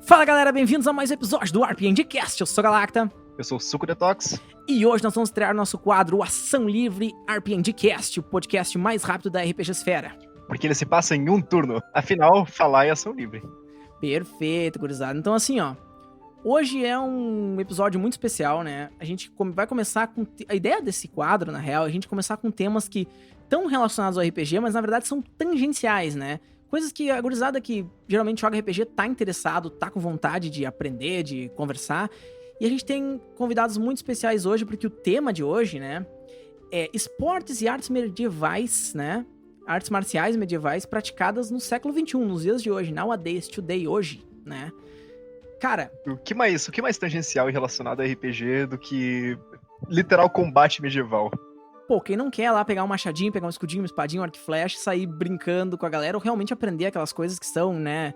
Fala galera, bem-vindos a mais um episódio do RPGcast. Eu sou Galacta. Eu sou o Suco Detox. E hoje nós vamos estrear nosso quadro o Ação Livre RPGcast, o podcast mais rápido da RPGsfera. Porque ele se passa em um turno. Afinal, falar é ação livre. Perfeito, gurizada. Então assim, ó, hoje é um episódio muito especial, né? A gente vai começar com... A ideia desse quadro, na real, é a gente começar com temas que estão relacionados ao RPG, mas na verdade são tangenciais, né? Coisas que a gurizada que geralmente joga RPG tá interessado, tá com vontade de aprender, de conversar. E a gente tem convidados muito especiais hoje, porque o tema de hoje, né, é esportes e artes medievais, né? Artes marciais medievais praticadas no século XXI, nos dias de hoje, nowadays, today, hoje, né? Cara... O que mais tangencial e relacionado a RPG do que literal combate medieval? Pô, quem não quer lá pegar um machadinho, pegar um escudinho, uma espadinha, um arco e flecha, sair brincando com a galera, ou realmente aprender aquelas coisas que são, né,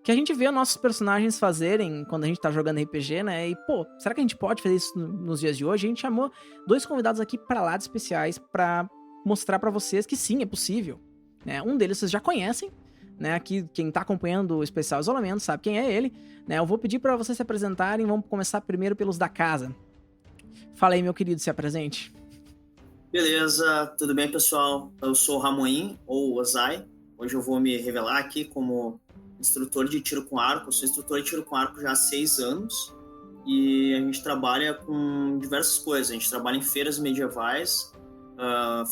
que a gente vê nossos personagens fazerem quando a gente tá jogando RPG, né, e pô, será que a gente pode fazer isso nos dias de hoje? A gente chamou dois convidados aqui pra lá de especiais pra mostrar pra vocês que sim, é possível, né, um deles vocês já conhecem, né, aqui quem tá acompanhando o especial Isolamento sabe quem é ele, né, eu vou pedir pra vocês se apresentarem, vamos começar primeiro pelos da casa. Fala aí, meu querido, se apresente. Beleza, tudo bem, pessoal? Eu sou o Ramoim, ou Ozai. Hoje eu vou me revelar aqui como instrutor de tiro com arco. Eu sou instrutor de tiro com arco já há 6 anos e a gente trabalha com diversas coisas. A gente trabalha em feiras medievais,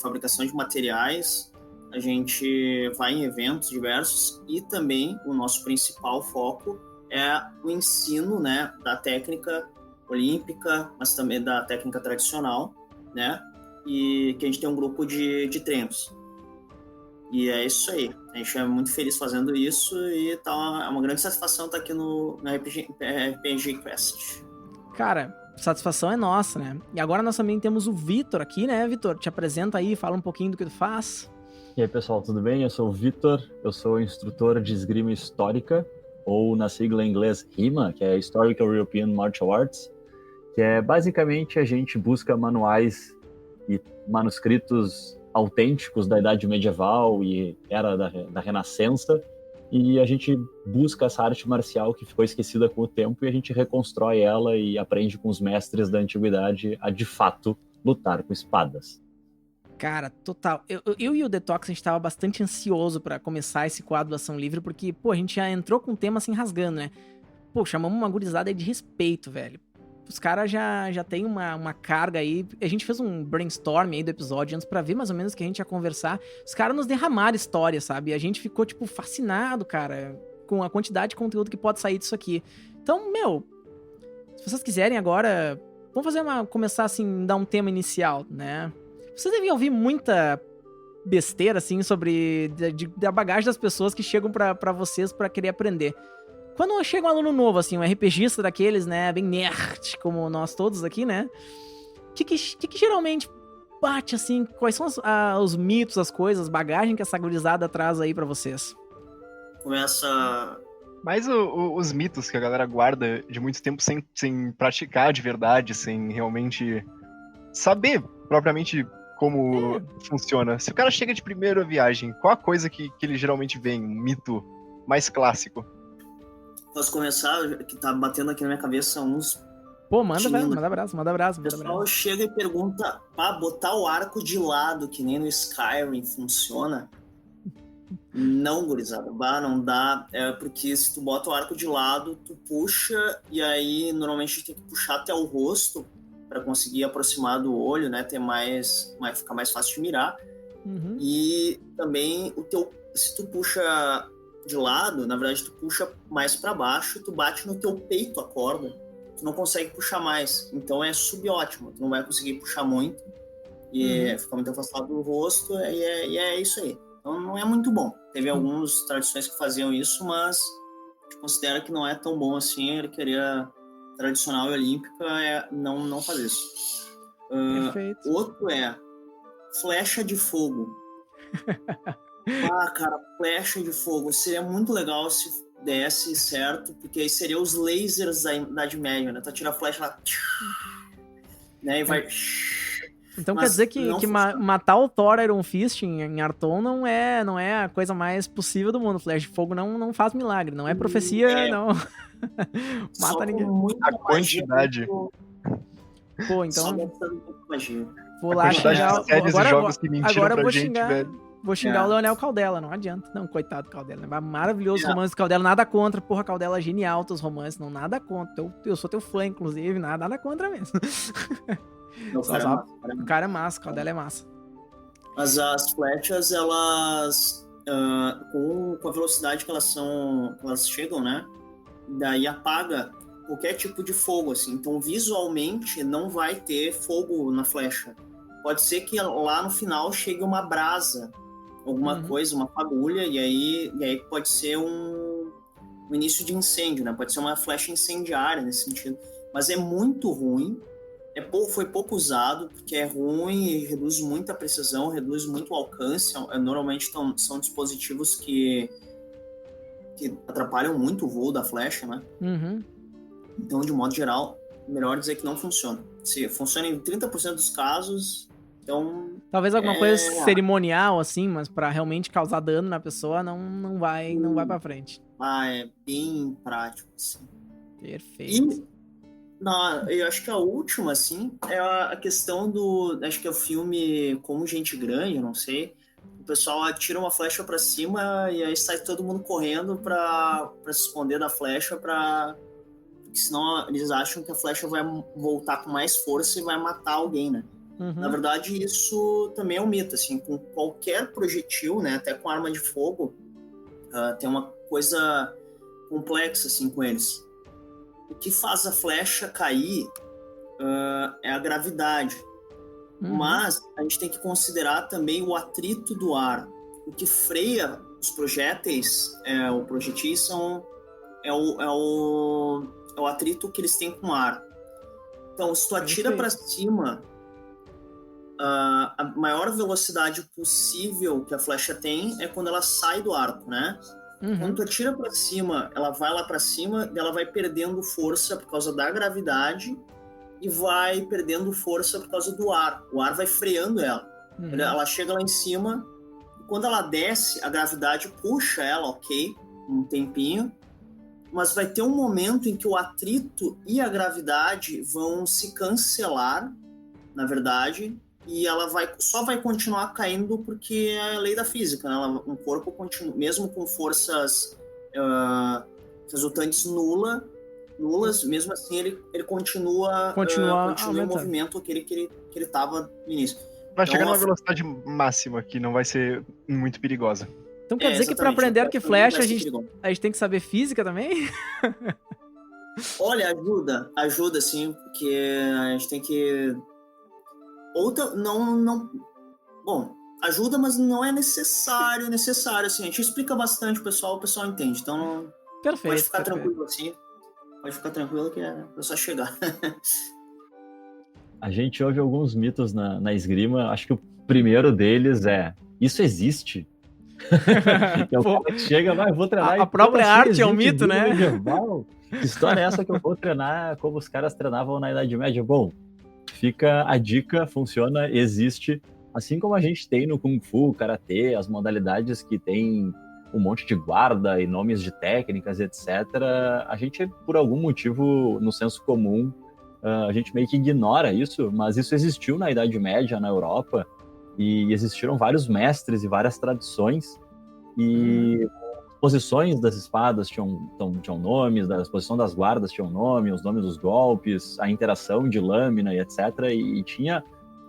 fabricação de materiais, a gente vai em eventos diversos e também o nosso principal foco é o ensino, né, da técnica olímpica, mas também da técnica tradicional, né? E que a gente tem um grupo de treinos. E é isso aí. A gente é muito feliz fazendo isso e tá uma grande satisfação estar aqui no RPG Quest. Cara, satisfação é nossa, né? E agora nós também temos o Vitor aqui, né, Vitor? Te apresenta aí, fala um pouquinho do que tu faz. E aí, pessoal, tudo bem? Eu sou o Vitor, eu sou instrutor de esgrima histórica, ou na sigla em inglês RIMA, que é Historical European Martial Arts, que é basicamente a gente busca manuais e manuscritos autênticos da Idade Medieval e era da Renascença, e a gente busca essa arte marcial que ficou esquecida com o tempo e a gente reconstrói ela e aprende com os mestres da antiguidade a, de fato, lutar com espadas. Cara, total. Eu e o Detox, a gente tava bastante ansioso pra começar esse quadro da Ação Livre, porque, pô, a gente já entrou com o tema assim rasgando, né? Pô, chamamos uma gurizada aí de respeito, velho. Os caras já tem uma carga aí. A gente fez um brainstorm aí do episódio antes pra ver mais ou menos o que a gente ia conversar. Os caras nos derramaram história, sabe? E a gente ficou, tipo, fascinado, cara, com a quantidade de conteúdo que pode sair disso aqui. Então, meu, se vocês quiserem agora, vamos começar assim, dar um tema inicial, né? Vocês devem ouvir muita besteira, assim, sobre da bagagem das pessoas que chegam pra vocês pra querer aprender. Quando chega um aluno novo, assim, um RPGista daqueles, né, bem nerd, como nós todos aqui, né, o que geralmente bate, assim, quais são os mitos, as coisas, as bagagens que essa gurizada traz aí pra vocês? Começa... Mas os mitos que a galera guarda de muito tempo sem praticar de verdade, sem realmente saber propriamente como funciona. Se o cara chega de primeira viagem, qual a coisa que ele geralmente vê, um mito mais clássico? Posso começar, que tá batendo aqui na minha cabeça uns... Pô, manda abraço. O pessoal chega e pergunta, botar o arco de lado, que nem no Skyrim, funciona? Não, gurizada, não dá, porque se tu bota o arco de lado, tu puxa, e aí normalmente tem que puxar até o rosto para conseguir aproximar do olho, né, ficar mais fácil de mirar. Uhum. E também se tu puxa de lado, na verdade tu puxa mais para baixo, tu bate no teu peito a corda, tu não consegue puxar mais, então é subótimo, tu não vai conseguir puxar muito e fica muito afastado do rosto e é isso aí. Então não é muito bom. Teve algumas tradições que faziam isso, mas considero que não é tão bom assim. Ele queria tradicional e olímpica não fazer isso. Perfeito. Outro é flecha de fogo. Cara, flecha de fogo. Seria muito legal se desse certo, porque aí seriam os lasers da Idade Média, né? Tu tira a flecha lá, né? E vai... Então Mas quer dizer que, não que funciona. matar o Thor Iron Fist em Arton não é a coisa mais possível do mundo. Flash de fogo não faz milagre, não é profecia, É, não só mata com ninguém. muita A quantidade. Pô, Só então gastando muita magia. vou A lá quantidade xingar. de séries Agora, e jogos que mentiram agora eu pra vou gente, xingar. velho. Vou xingar o É. Leonel Caldela, não adianta. Não, coitado do Caldela. Né? Maravilhoso É. romance do Caldela, nada contra. Porra, Caldela genial, teus romances, não, nada contra. Eu sou teu fã, inclusive, nada contra mesmo. O Só cara é sabe. massa, o cara é O massa. cara é massa, o Caldela é massa. Mas as flechas, elas, com a velocidade que elas chegam, né? Daí apaga qualquer tipo de fogo, assim. Então, visualmente, não vai ter fogo na flecha. Pode ser que lá no final chegue uma brasa, alguma coisa, uma fagulha, e aí pode ser um início de incêndio, né? Pode ser uma flecha incendiária nesse sentido. Mas é muito ruim. Foi pouco usado, porque é ruim e reduz muito a precisão, reduz muito o alcance. Normalmente são dispositivos que atrapalham muito o voo da flecha, né? Uhum. Então, de modo geral, melhor dizer que não funciona. Se funciona em 30% dos casos, então... Talvez alguma coisa cerimonial, assim, mas pra realmente causar dano na pessoa, não vai pra frente. É bem prático, assim. Perfeito. Eu acho que a última, assim, é a questão do... Acho que é o filme Como Gente Grande, não sei. O pessoal atira uma flecha pra cima e aí sai todo mundo correndo pra se esconder da flecha, porque senão eles acham que a flecha vai voltar com mais força e vai matar alguém, né? Uhum. Na verdade, isso também é um mito, assim, com qualquer projetil, né, até com arma de fogo, tem uma coisa complexa, assim, com eles. O que faz a flecha cair é a gravidade. Uhum. Mas a gente tem que considerar também o atrito do ar. O que freia os projéteis, o projetis, é o atrito que eles têm com o ar. Então, se tu atira para cima, a maior velocidade possível que a flecha tem é quando ela sai do arco, né? Uhum. Quando tu atira para cima, ela vai lá para cima, ela vai perdendo força por causa da gravidade e vai perdendo força por causa do ar. O ar vai freando ela. Uhum. Ela chega lá em cima, e quando ela desce, a gravidade puxa ela, ok, um tempinho, mas vai ter um momento em que o atrito e a gravidade vão se cancelar, na verdade, e ela só vai continuar caindo porque é a lei da física, né? Um corpo continua, mesmo com forças resultantes nulas, mesmo assim ele continua em movimento aquele que ele estava no início. Vai chegar numa velocidade máxima que não vai ser muito perigosa. Então quer dizer que para aprender arco e flecha a gente tem que saber física também? Olha, ajuda sim, porque a gente tem que... Bom, ajuda, mas não é necessário, assim, a gente explica bastante, o pessoal entende, então pode ficar tranquilo assim, pode ficar tranquilo que é só chegar. A gente ouve alguns mitos na esgrima, acho que o primeiro deles é, isso existe? Que é o cara que chega, vou treinar. A própria arte é um mito, né? Medieval? Que história é essa que eu vou treinar como os caras treinavam na Idade Média? Bom, fica a dica, funciona, existe. Assim como a gente tem no Kung Fu, Karatê, as modalidades que tem um monte de guarda e nomes de técnicas, etc. A gente, por algum motivo, no senso comum, a gente meio que ignora isso, mas isso existiu na Idade Média, na Europa, e existiram vários mestres e várias tradições, e as posições das espadas tinham nomes, a posição das guardas tinham nome, os nomes dos golpes, a interação de lâmina e etc. E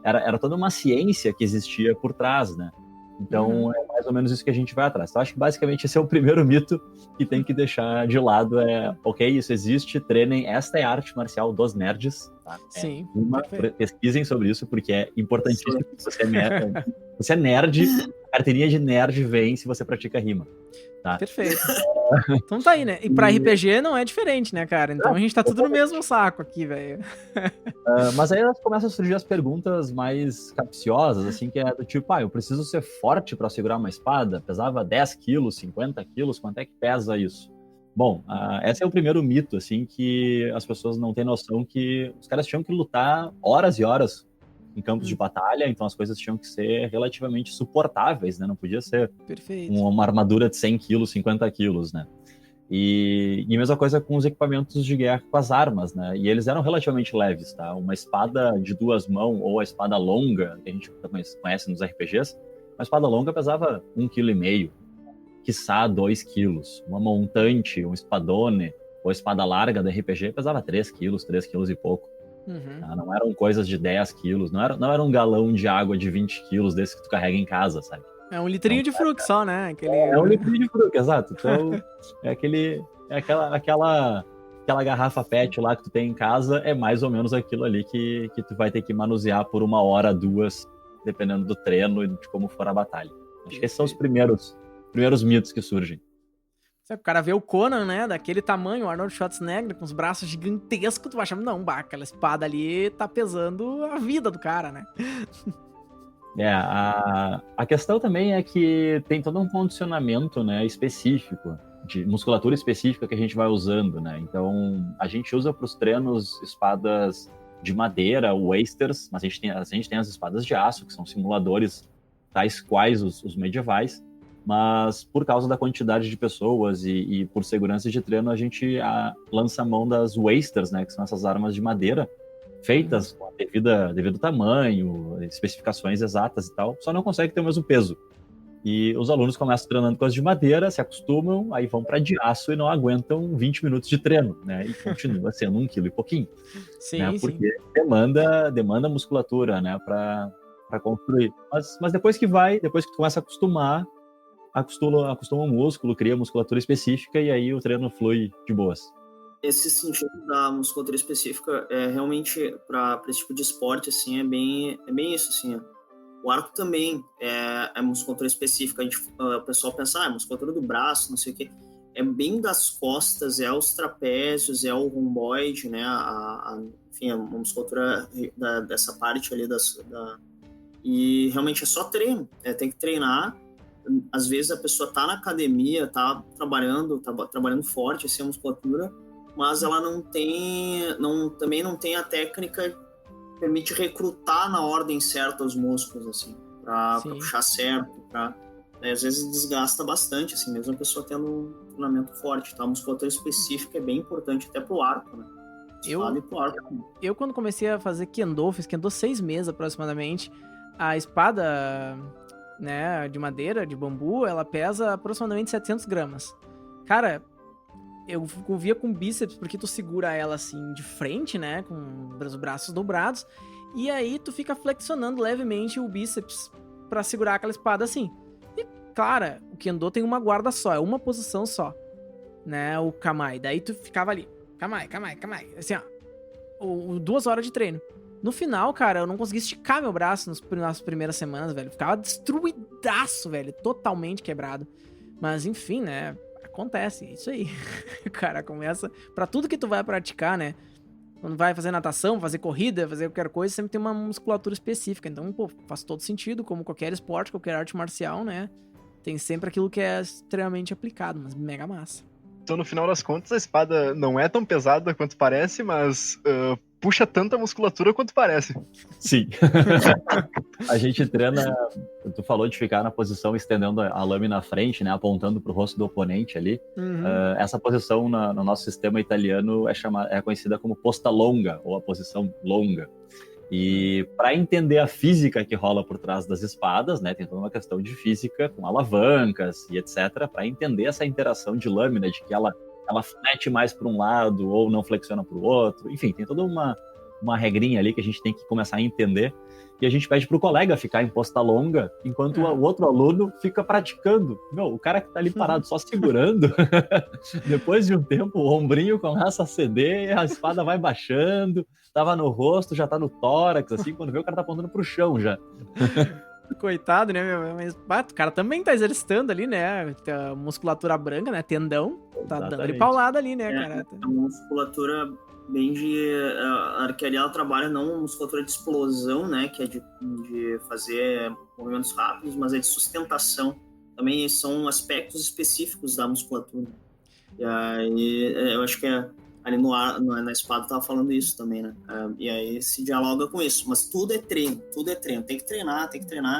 era toda uma ciência que existia por trás, né? Então é mais ou menos isso que a gente vai atrás. Então acho que basicamente esse é o primeiro mito que tem que deixar de lado, ok, isso existe, treinem, esta é a arte marcial dos nerds, tá? Sim, pesquisem sobre isso, porque é importantíssimo. Você é nerd, a carteirinha de nerd vem se você pratica rima. Tá? Perfeito. Então tá aí, né? E pra RPG não é diferente, né, cara? Então a gente tá tudo no mesmo saco aqui, velho. Mas aí elas começam a surgir as perguntas mais capciosas, assim, que é do tipo, eu preciso ser forte pra segurar uma espada? Pesava 10 quilos, 50 quilos, quanto é que pesa isso? Bom, esse é o primeiro mito, assim, que as pessoas não têm noção que os caras tinham que lutar horas e horas em campos de batalha, então as coisas tinham que ser relativamente suportáveis, né? Não podia ser Perfeito. uma armadura de 100 quilos, 50 quilos, né? E a mesma coisa com os equipamentos de guerra, com as armas, né? E eles eram relativamente leves, tá? Uma espada de 2 mãos ou a espada longa, que a gente conhece nos RPGs, uma espada longa pesava 1,5 kg, quiçá 2 quilos. Uma montante, um espadone, ou espada larga da RPG pesava 3 quilos, 3 quilos e pouco. Uhum. Tá? Não eram coisas de 10 quilos, não era um galão de água de 20 quilos desse que tu carrega em casa, sabe? É um litrinho de fruque só, né? É um litrinho de fruque, exato. Então, aquela garrafa PET lá que tu tem em casa, é mais ou menos aquilo ali que tu vai ter que manusear por 1 hora, 2, dependendo do treino e de como for a batalha. Acho que esses são os primeiros mitos que surgem. O cara vê o Conan, né, daquele tamanho, o Arnold Schwarzenegger, com os braços gigantescos, tu vai achar, não, aquela espada ali tá pesando a vida do cara, né? A questão também é que tem todo um condicionamento, né, específico, de musculatura específica que a gente vai usando, né? Então, a gente usa para os treinos espadas de madeira, wasters, mas a gente tem as espadas de aço, que são simuladores tais quais os medievais, mas por causa da quantidade de pessoas e por segurança de treino, a gente lança a mão das wasters, né, que são essas armas de madeira, feitas com a devido tamanho, especificações exatas e tal, só não consegue ter o mesmo peso. E os alunos começam treinando com as de madeira, se acostumam, aí vão para de aço e não aguentam 20 minutos de treino, né? E continua sendo 1 quilo e pouquinho. Sim, né? sim. Porque demanda musculatura, né? Para construir. Mas depois que tu começa a acostumar, acostuma o músculo, cria musculatura específica e aí o treino flui de boas. Esse sentido da musculatura específica é realmente para esse tipo de esporte, assim, é bem isso, assim. O arco também é musculatura específica. O pessoal pensa, é musculatura do braço, não sei o quê. É bem das costas, é os trapézios, é o romboide, né? Enfim, a musculatura dessa parte ali e realmente é só treino. Tem que treinar. Às vezes a pessoa tá na academia, tá trabalhando forte, assim, a musculatura, mas ela também não tem a técnica que permite recrutar na ordem certa os músculos, assim, pra puxar certo, às vezes desgasta bastante, assim, mesmo a pessoa tendo um treinamento forte, tá? A musculatura específica é bem importante até pro arco, né? Eu quando comecei a fazer Kendo, fiz Kendo 6 meses aproximadamente, a espada, né, de madeira, de bambu, ela pesa aproximadamente 700 gramas. Cara, eu via com bíceps, porque tu segura ela assim de frente, né, com os braços dobrados, e aí tu fica flexionando levemente o bíceps pra segurar aquela espada assim. E, cara, o Kendo tem uma guarda só, é uma posição só, né, o Kamae. Daí tu ficava ali, Kamae, assim, ó, 2 horas de treino. No final, cara, eu não consegui esticar meu braço nas primeiras semanas, velho. Ficava destruidaço, velho. Totalmente quebrado. Mas, enfim, né? Acontece. Isso aí. Cara, começa... Pra tudo que tu vai praticar, né? Quando vai fazer natação, fazer corrida, fazer qualquer coisa, sempre tem uma musculatura específica. Então, pô, faz todo sentido. Como qualquer esporte, qualquer arte marcial, né? Tem sempre aquilo que é extremamente aplicado. Mas mega massa. Então, no final das contas, a espada não é tão pesada quanto parece, mas... puxa tanta musculatura quanto parece. Sim. A gente treina... Tu falou de ficar na posição estendendo a lâmina à frente, né? Apontando pro rosto do oponente ali. Uhum. Essa posição no nosso sistema italiano é conhecida como posta longa, ou a posição longa. E para entender a física que rola por trás das espadas, né? Tem toda uma questão de física com alavancas e etc. Para entender essa interação de lâmina, de que ela flete mais para um lado ou não flexiona para o outro. Enfim, tem toda uma regrinha ali que a gente tem que começar a entender. E a gente pede pro colega ficar em posta longa, enquanto o outro aluno fica praticando. O cara que tá ali parado só segurando, depois de um tempo, o ombrinho começa a ceder, a espada vai baixando, tava no rosto, já tá no tórax, assim, quando vê o cara tá apontando pro chão já. Coitado, né, meu? Mas o cara também tá exercitando ali, né? A musculatura branca, né? Tendão. Tá dando ali paulada ali, né, cara? É uma musculatura bem de... A arquearia, ela trabalha não uma musculatura de explosão, né? Que é de fazer movimentos rápidos, mas é de sustentação. Também são aspectos específicos da musculatura. E aí, eu acho que a ali na espada tava falando isso também, né? E aí se dialoga com isso. Mas tudo é treino. Tem que treinar,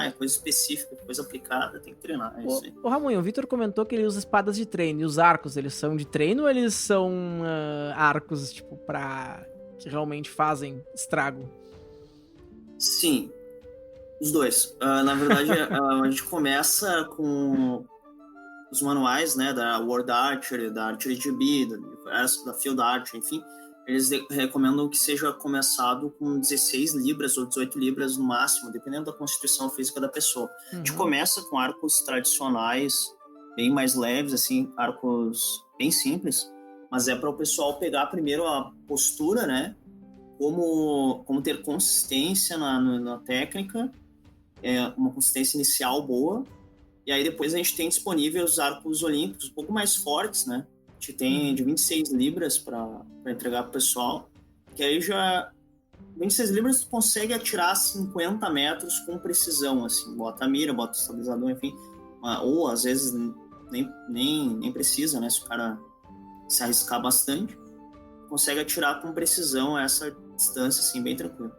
é coisa específica, coisa aplicada, tem que treinar. É isso aí. Ô Ramonho, o Vitor comentou que ele usa espadas de treino. E os arcos, eles são de treino ou eles são arcos, tipo, que realmente fazem estrago? Sim, os dois. Na verdade, a gente começa com os manuais, né, da World Archery, da Archery GB, da Field Archery, enfim. Eles recomendam que seja começado com 16 libras ou 18 libras no máximo, dependendo da constituição física da pessoa. A gente começa com arcos tradicionais, bem mais leves, assim, arcos bem simples, mas é para o pessoal pegar primeiro a postura, né, como ter consistência na técnica, uma consistência inicial boa, e aí depois a gente tem disponível os arcos olímpicos, um pouco mais fortes, né? A gente tem de 26 libras para entregar para o pessoal, que aí já 26 libras tu consegue atirar 50 metros com precisão, assim, bota a mira, bota o estabilizador, enfim, ou às vezes nem precisa, né? Se o cara se arriscar bastante, consegue atirar com precisão essa distância, assim, bem tranquilo.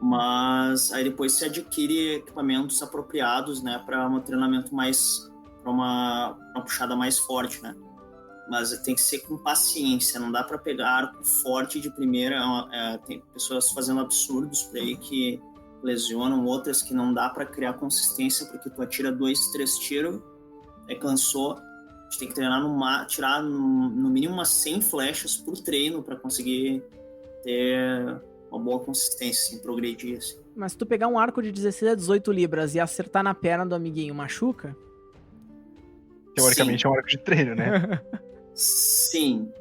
Mas aí depois se adquire equipamentos apropriados, né, para um treinamento mais, para uma puxada mais forte, né? Mas tem que ser com paciência, não dá para pegar arco forte de primeira. Tem pessoas fazendo absurdos por aí que lesionam, outras que não dá para criar consistência, porque tu atira 2, 3 tiros, cansou. A gente tem que treinar tirar no mínimo umas 100 flechas por treino para conseguir ter uma boa consistência, assim, progredir, assim. Mas se tu pegar um arco de 16 a 18 libras e acertar na perna do amiguinho, machuca? Teoricamente Sim. é um arco de treino, né? Sim,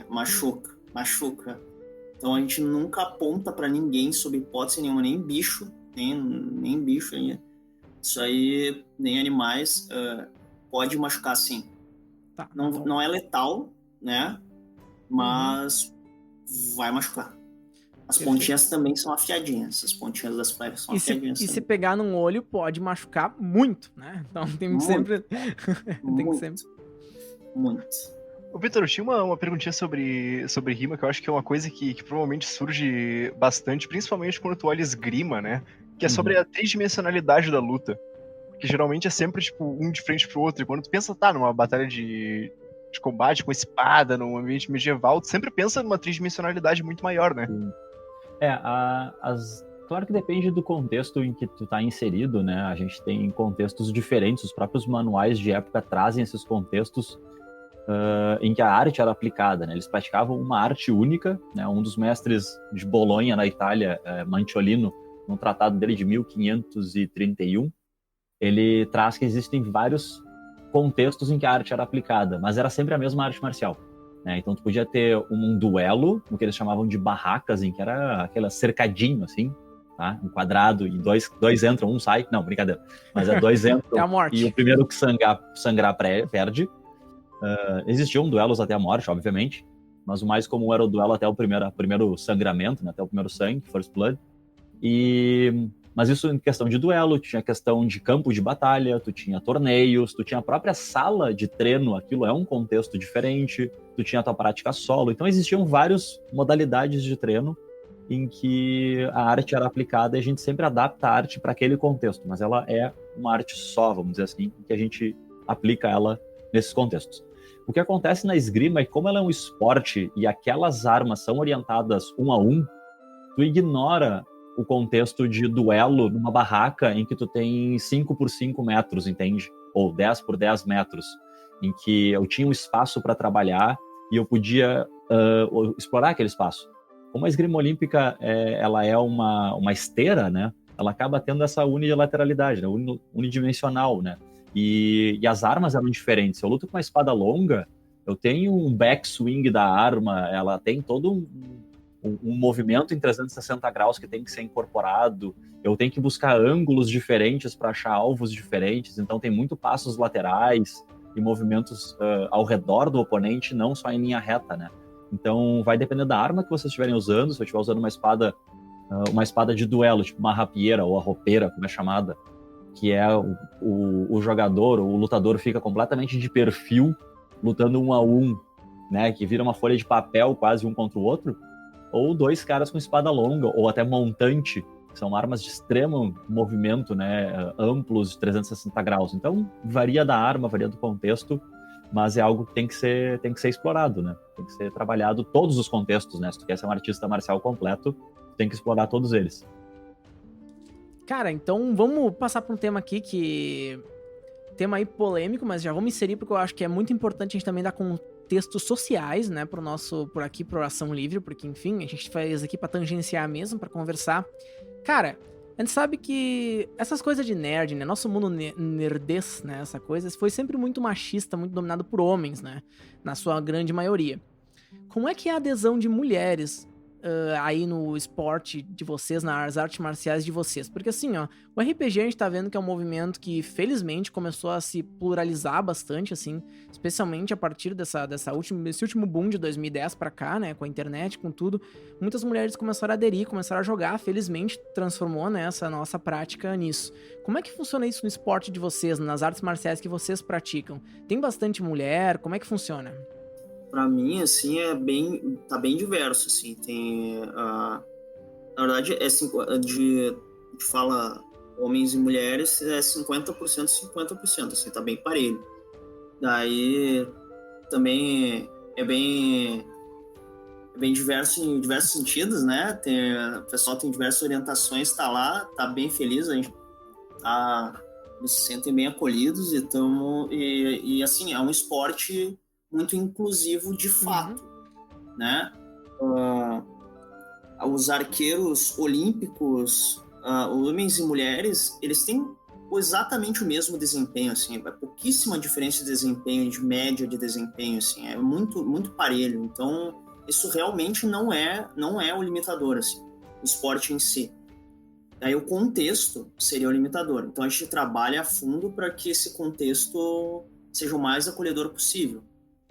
machuca. Então a gente nunca aponta pra ninguém sob hipótese nenhuma, nem bicho, nem bicho ainda. Isso aí, nem animais, pode machucar sim. Tá. Não é letal, né? Mas vai machucar. As pontinhas também são afiadinhas. As pontinhas das flechas são afiadinhas. E se pegar num olho, pode machucar muito, né? Então tem que sempre. Muito. Ô, Vitor, eu tinha uma perguntinha sobre rima, que eu acho que é uma coisa que provavelmente surge bastante, principalmente quando tu olha esgrima, né? Que é sobre a tridimensionalidade da luta. Que geralmente é sempre, tipo, um de frente pro outro. E quando tu pensa, numa batalha de combate com espada, num ambiente medieval, tu sempre pensa numa tridimensionalidade muito maior, né? Claro que depende do contexto em que tu tá inserido, né? A gente tem contextos diferentes, os próprios manuais de época trazem esses contextos em que a arte era aplicada, né? Eles praticavam uma arte única, né? Um dos mestres de Bolonha, na Itália, Manciolino, num tratado dele de 1531, ele traz que existem vários contextos em que a arte era aplicada, mas era sempre a mesma arte marcial, né? Então tu podia ter um duelo, o que eles chamavam de barracas, em que era aquele cercadinho, assim, tá? Um quadrado, e dois entram, um sai. Não, brincadeira. Mas dois entram até a morte. E o primeiro que sangrar perde. Existiam duelos até a morte, obviamente, mas o mais comum era o duelo até o primeiro sangramento, né? Até o primeiro sangue, First Blood. Mas isso em questão de duelo, tinha questão de campo de batalha, tu tinha torneios, tu tinha a própria sala de treino, aquilo é um contexto diferente, tu tinha a tua prática solo. Então existiam várias modalidades de treino em que a arte era aplicada e a gente sempre adapta a arte para aquele contexto, mas ela é uma arte só, vamos dizer assim, que a gente aplica ela nesses contextos. O que acontece na esgrima é que, como ela é um esporte e aquelas armas são orientadas 1 a 1, tu ignora o contexto de duelo numa barraca em que tu tem 5 por 5 metros, entende? Ou 10 por 10 metros, em que eu tinha um espaço para trabalhar e eu podia explorar aquele espaço. Como a esgrima olímpica ela é uma esteira, né? Ela acaba tendo essa unilateralidade, né? Unidimensional, né? E as armas eram diferentes. Se eu luto com uma espada longa, eu tenho um backswing da arma, ela tem todo um movimento em 360 graus que tem que ser incorporado, eu tenho que buscar ângulos diferentes para achar alvos diferentes, então tem muito passos laterais e movimentos ao redor do oponente, não só em linha reta, né? Então vai depender da arma que vocês estiverem usando. Se eu estiver usando uma espada de duelo, tipo uma rapieira ou a roupeira, como é chamada, que é o jogador, o lutador fica completamente de perfil, lutando 1 a 1 né, que vira uma folha de papel quase um contra o outro, ou 2 caras com espada longa, ou até montante, que são armas de extremo movimento, né, amplos de 360 graus. Então, varia da arma, varia do contexto, mas é algo que tem que ser explorado, né? Tem que ser trabalhado todos os contextos, né? Se tu quer ser um artista marcial completo, tem que explorar todos eles. Cara, então vamos passar para um tema aqui que... Tema aí polêmico, mas já vamos inserir porque eu acho que é muito importante a gente também dar contextos sociais, né, pro Ação Livre, porque, enfim, a gente faz aqui pra tangenciar mesmo, pra conversar. Cara, a gente sabe que essas coisas de nerd, né, nosso mundo nerdês, né, essa coisa, foi sempre muito machista, muito dominado por homens, né, na sua grande maioria. Como é que é a adesão de mulheres aí no esporte de vocês, nas artes marciais de vocês? Porque assim, ó, o RPG a gente tá vendo que é um movimento que, felizmente, começou a se pluralizar bastante, assim, especialmente a partir desse último boom de 2010 pra cá, né, com a internet, com tudo. Muitas mulheres começaram a aderir, começaram a jogar, felizmente transformou, né, essa nossa prática nisso. Como é que funciona isso no esporte de vocês, nas artes marciais que vocês praticam? Tem bastante mulher? Como é que funciona? Pra mim, assim, tá bem diverso, assim, tem, na verdade, de fala homens e mulheres, é 50%, 50%, assim, tá bem parelho. Daí, também é bem diverso em diversos sentidos, né, o pessoal tem diversas orientações, tá lá, tá bem feliz, a gente eles se sentem bem acolhidos, e assim, é um esporte muito inclusivo de fato, né? Os arqueiros olímpicos, homens e mulheres, eles têm exatamente o mesmo desempenho, assim, é pouquíssima diferença de desempenho, de média de desempenho, assim, é muito, muito parelho. Então, isso realmente não é o limitador, assim, o esporte em si. Aí o contexto seria o limitador. Então, a gente trabalha a fundo para que esse contexto seja o mais acolhedor possível.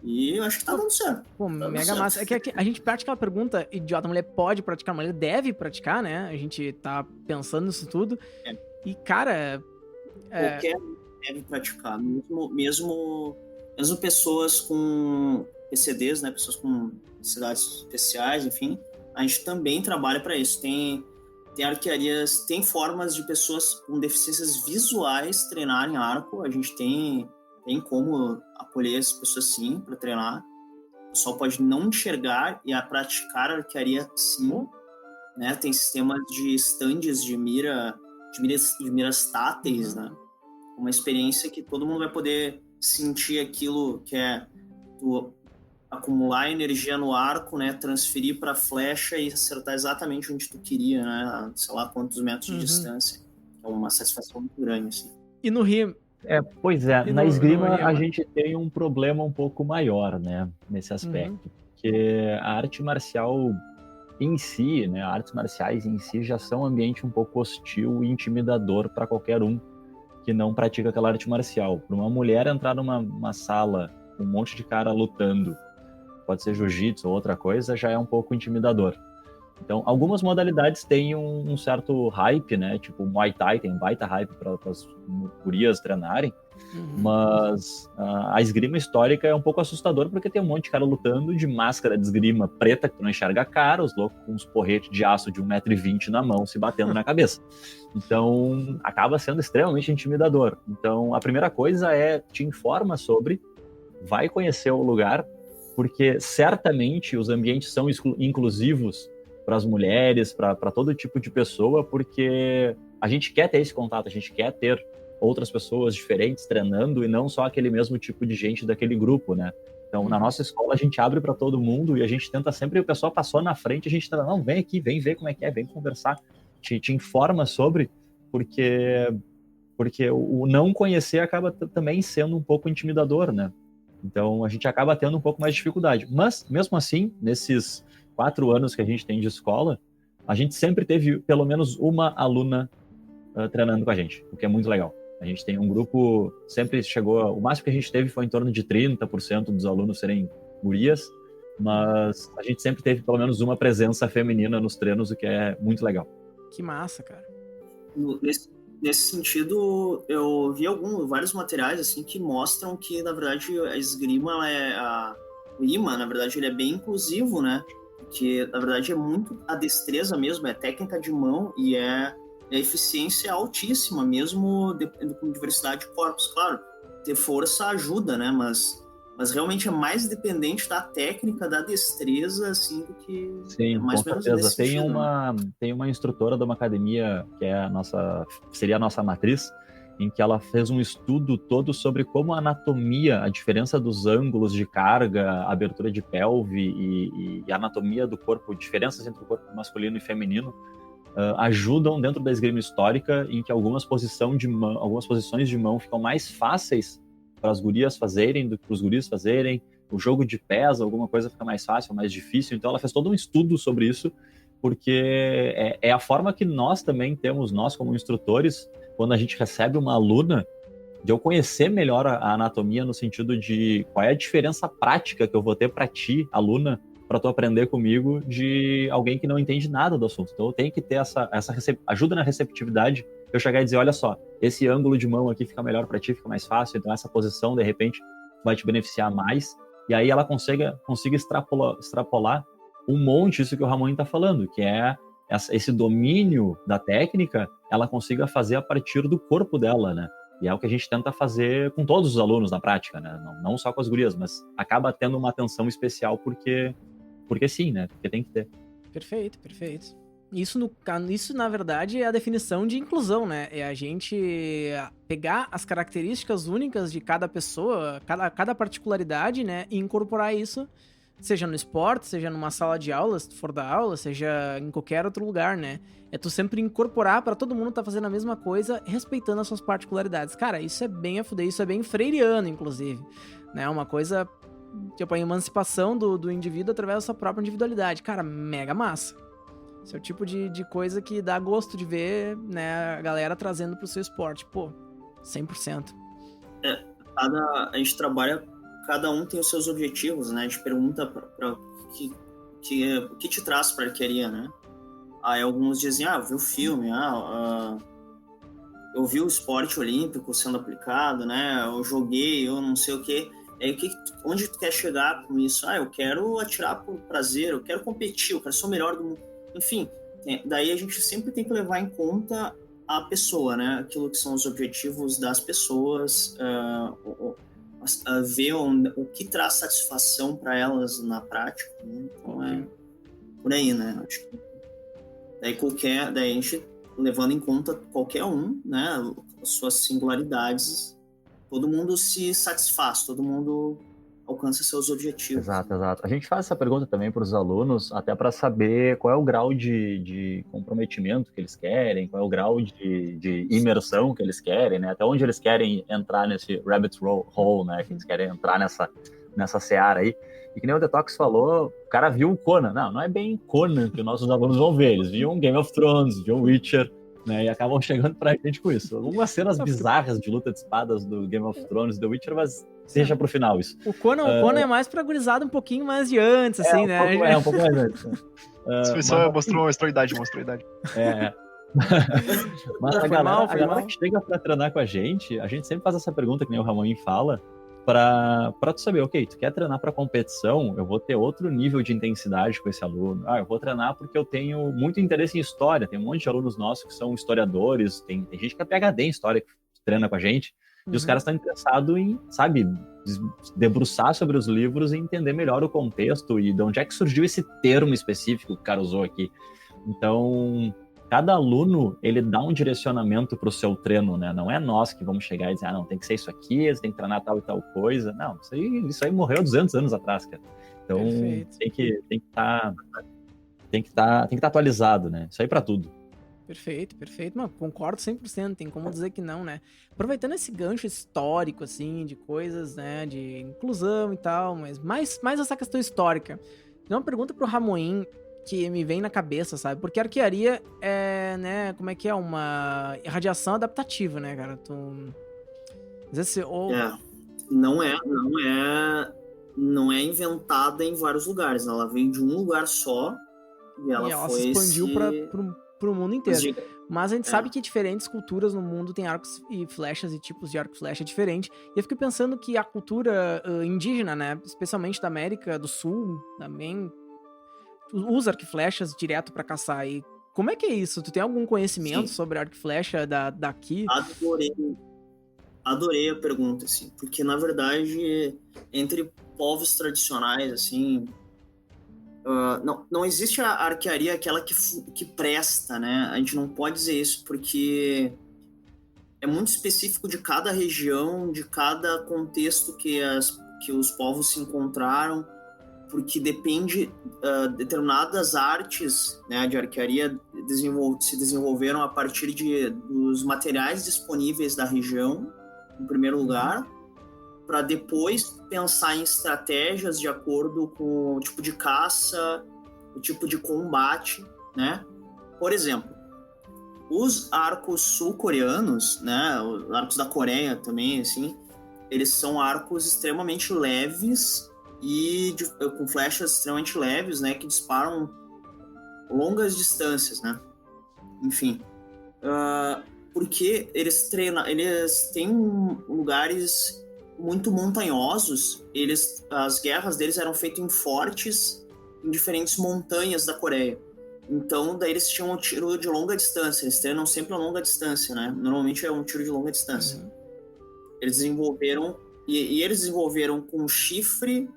E eu acho que tá dando certo. Pô, mega massa. É que a gente pratica a pergunta idiota, a mulher pode praticar, a mulher deve praticar, né? A gente tá pensando nisso tudo. É. E, cara... Qualquer deve praticar. Mesmo pessoas com PCDs, né? Pessoas com necessidades especiais, enfim. A gente também trabalha para isso. Tem arquearias, tem formas de pessoas com deficiências visuais treinarem arco. A gente tem como acolher as pessoas, sim, para treinar. O pessoal pode não enxergar e praticar a arquearia, sim. Né? Tem sistemas de stands de miras táteis, né? Uma experiência que todo mundo vai poder sentir aquilo que é acumular energia no arco, né? Transferir para a flecha e acertar exatamente onde tu queria, né? Sei lá quantos metros de distância. É uma satisfação muito grande, assim. E no Rio... Pois é, na esgrima a gente tem um problema um pouco maior, né, nesse aspecto, porque a arte marcial em si, né, artes marciais em si já são um ambiente um pouco hostil e intimidador para qualquer um que não pratica aquela arte marcial. Para uma mulher entrar numa sala com um monte de cara lutando, pode ser jiu-jitsu ou outra coisa, já é um pouco intimidador. Então, algumas modalidades têm um certo hype, né? Tipo, o Muay Thai tem um baita hype para as gurias treinarem, mas a esgrima histórica é um pouco assustador porque tem um monte de cara lutando de máscara de esgrima preta, que tu não enxerga a cara, os loucos com uns porretes de aço de 1,20 m na mão se batendo na cabeça. Então, acaba sendo extremamente intimidador. Então, a primeira coisa é te informa sobre, vai conhecer o lugar, porque certamente os ambientes são inclusivos para as mulheres, para todo tipo de pessoa, porque a gente quer ter esse contato, a gente quer ter outras pessoas diferentes treinando e não só aquele mesmo tipo de gente daquele grupo, né? Então, na nossa escola, a gente abre para todo mundo e a gente tenta sempre, o pessoal passou na frente, a gente tenta, não, vem aqui, vem ver como é que é, vem conversar, te informa sobre, porque o não conhecer acaba também sendo um pouco intimidador, né? Então, a gente acaba tendo um pouco mais de dificuldade. Mas, mesmo assim, nesses 4 anos que a gente tem de escola, a gente sempre teve pelo menos uma aluna treinando com a gente, o que é muito legal. A gente tem um grupo, sempre chegou, o máximo que a gente teve foi em torno de 30% dos alunos serem gurias, mas a gente sempre teve pelo menos uma presença feminina nos treinos, o que é muito legal. Que massa, cara. Nesse sentido, eu vi vários materiais assim que mostram que, na verdade, a esgrima o imã, na verdade, ele é bem inclusivo, né? Porque, na verdade, é muito a destreza mesmo, é técnica de mão e a eficiência altíssima, mesmo com diversidade de corpos. Claro, ter força ajuda, né? Mas realmente é mais dependente da técnica, da destreza, assim, do que... Sim, mais com ou menos certeza. nesse sentido, né? Tem uma instrutora de uma academia que é seria a nossa matriz, em que ela fez um estudo todo sobre como a anatomia, a diferença dos ângulos de carga, abertura de pelve e a anatomia do corpo, diferenças entre o corpo masculino e feminino, ajudam dentro da esgrima histórica, em que algumas posições de mão ficam mais fáceis para as gurias fazerem do que para os guris fazerem. O jogo de pés, alguma coisa fica mais fácil, mais difícil. Então ela fez todo um estudo sobre isso, porque é a forma que nós também temos, nós como instrutores, quando a gente recebe uma aluna, de eu conhecer melhor a anatomia no sentido de qual é a diferença prática que eu vou ter para ti, aluna, para tu aprender comigo, de alguém que não entende nada do assunto. Então eu tenho que ter essa ajuda na receptividade, eu chegar e dizer, olha só, esse ângulo de mão aqui fica melhor para ti, fica mais fácil, então essa posição, de repente, vai te beneficiar mais. E aí ela consiga extrapolar um monte isso que o Ramon está falando, que é esse domínio da técnica, ela consiga fazer a partir do corpo dela, né? E é o que a gente tenta fazer com todos os alunos na prática, né? Não só com as gurias, mas acaba tendo uma atenção especial porque sim, né? Porque tem que ter. Perfeito, perfeito. Isso, na verdade, é a definição de inclusão, né? É a gente pegar as características únicas de cada pessoa, cada particularidade, né? E incorporar isso, seja no esporte, seja numa sala de aula, se tu for dar aula, seja em qualquer outro lugar, né? É tu sempre incorporar pra todo mundo tá fazendo a mesma coisa, respeitando as suas particularidades. Cara, isso é bem a fuder, isso é bem freiriano, inclusive, né? Uma coisa, tipo, a emancipação do indivíduo através da sua própria individualidade. Cara, mega massa. Esse é o tipo de coisa que dá gosto de ver, né, a galera trazendo pro seu esporte. Pô, 100%. A gente trabalha, cada um tem os seus objetivos, né? A gente pergunta para o que te traz para a arqueria, né? Aí alguns dizem, eu vi o filme, eu vi o esporte olímpico sendo aplicado, né? Eu joguei, eu não sei o quê. Aí, onde tu quer chegar com isso? Eu quero atirar por prazer, eu quero competir, eu quero ser o melhor do mundo. Enfim, daí a gente sempre tem que levar em conta a pessoa, né? Aquilo que são os objetivos das pessoas, ver o que traz satisfação para elas na prática, né? Então é por aí, né? Acho que daí a gente levando em conta qualquer um, né? As suas singularidades, todo mundo se satisfaz, todo mundo alcança seus objetivos. Exato. A gente faz essa pergunta também para os alunos, até para saber qual é o grau de comprometimento que eles querem, qual é o grau de imersão que eles querem, né? Até onde eles querem entrar nesse rabbit hole, né? Que eles querem entrar nessa seara aí. E que nem o Detox falou, o cara viu o Conan. Não é bem Conan que os nossos alunos vão ver. Eles viam Game of Thrones, viam Witcher, né? E acabam chegando pra gente com isso. Algumas cenas bizarras de luta de espadas do Game of Thrones e do Witcher, mas deixa pro final isso. O Conan é mais pra gurizada um pouquinho mais de antes, assim, né? Um pouco mais antes. Mostrou idade. Mas a galera que chega pra treinar com a gente sempre faz essa pergunta que nem o Ramon fala, pra tu saber, ok, tu quer treinar pra competição, eu vou ter outro nível de intensidade com esse aluno. Eu vou treinar porque eu tenho muito interesse em história, tem um monte de alunos nossos que são historiadores, tem gente que é PhD em história que treina com a gente, e os caras estão interessados em, sabe, debruçar sobre os livros e entender melhor o contexto e de onde é que surgiu esse termo específico que o cara usou aqui. Então, cada aluno, ele dá um direcionamento para o seu treino, né? Não é nós que vamos chegar e dizer, não, tem que ser isso aqui, você tem que treinar tal e tal coisa. Não, isso aí morreu 200 anos atrás, cara. Então, tem que estar atualizado, né? Isso aí para tudo. Perfeito. Mano, concordo 100%, tem como dizer que não, né? Aproveitando esse gancho histórico, assim, de coisas, né, de inclusão e tal, mas mais essa questão histórica. Tem uma pergunta pro Ramoim que me vem na cabeça, sabe? Porque a arquearia é, né, como é que é? Uma radiação adaptativa, né, cara? Não é inventada em vários lugares, ela vem de um lugar só e ela se expandiu pro mundo inteiro. Mas a gente sabe que diferentes culturas no mundo têm arcos e flechas e tipos de arco e flecha diferentes. E eu fico pensando que a cultura indígena, né, especialmente da América do Sul, também usa arco e flechas direto pra caçar. E como é que é isso? Tu tem algum conhecimento Sim. sobre arco e flecha daqui? Adorei a pergunta, assim, porque na verdade, entre povos tradicionais, assim, não existe a arquearia aquela que presta, né? A gente não pode dizer isso porque é muito específico de cada região, de cada contexto que os povos se encontraram, porque depende, determinadas artes, né, de arquearia se desenvolveram a partir dos materiais disponíveis da região, em primeiro lugar, para depois pensar em estratégias de acordo com o tipo de caça, o tipo de combate, né? Por exemplo, os arcos sul-coreanos, né, os arcos da Coreia também, assim, eles são arcos extremamente leves e com flechas extremamente leves, né, que disparam longas distâncias, né? Enfim, porque eles têm lugares muito montanhosos. As guerras deles eram feitas em fortes em diferentes montanhas da Coreia. Então, daí eles tinham um tiro de longa distância. Eles treinam sempre a longa distância, né? Normalmente é um tiro de longa distância. Eles desenvolveram e eles desenvolveram com chifre,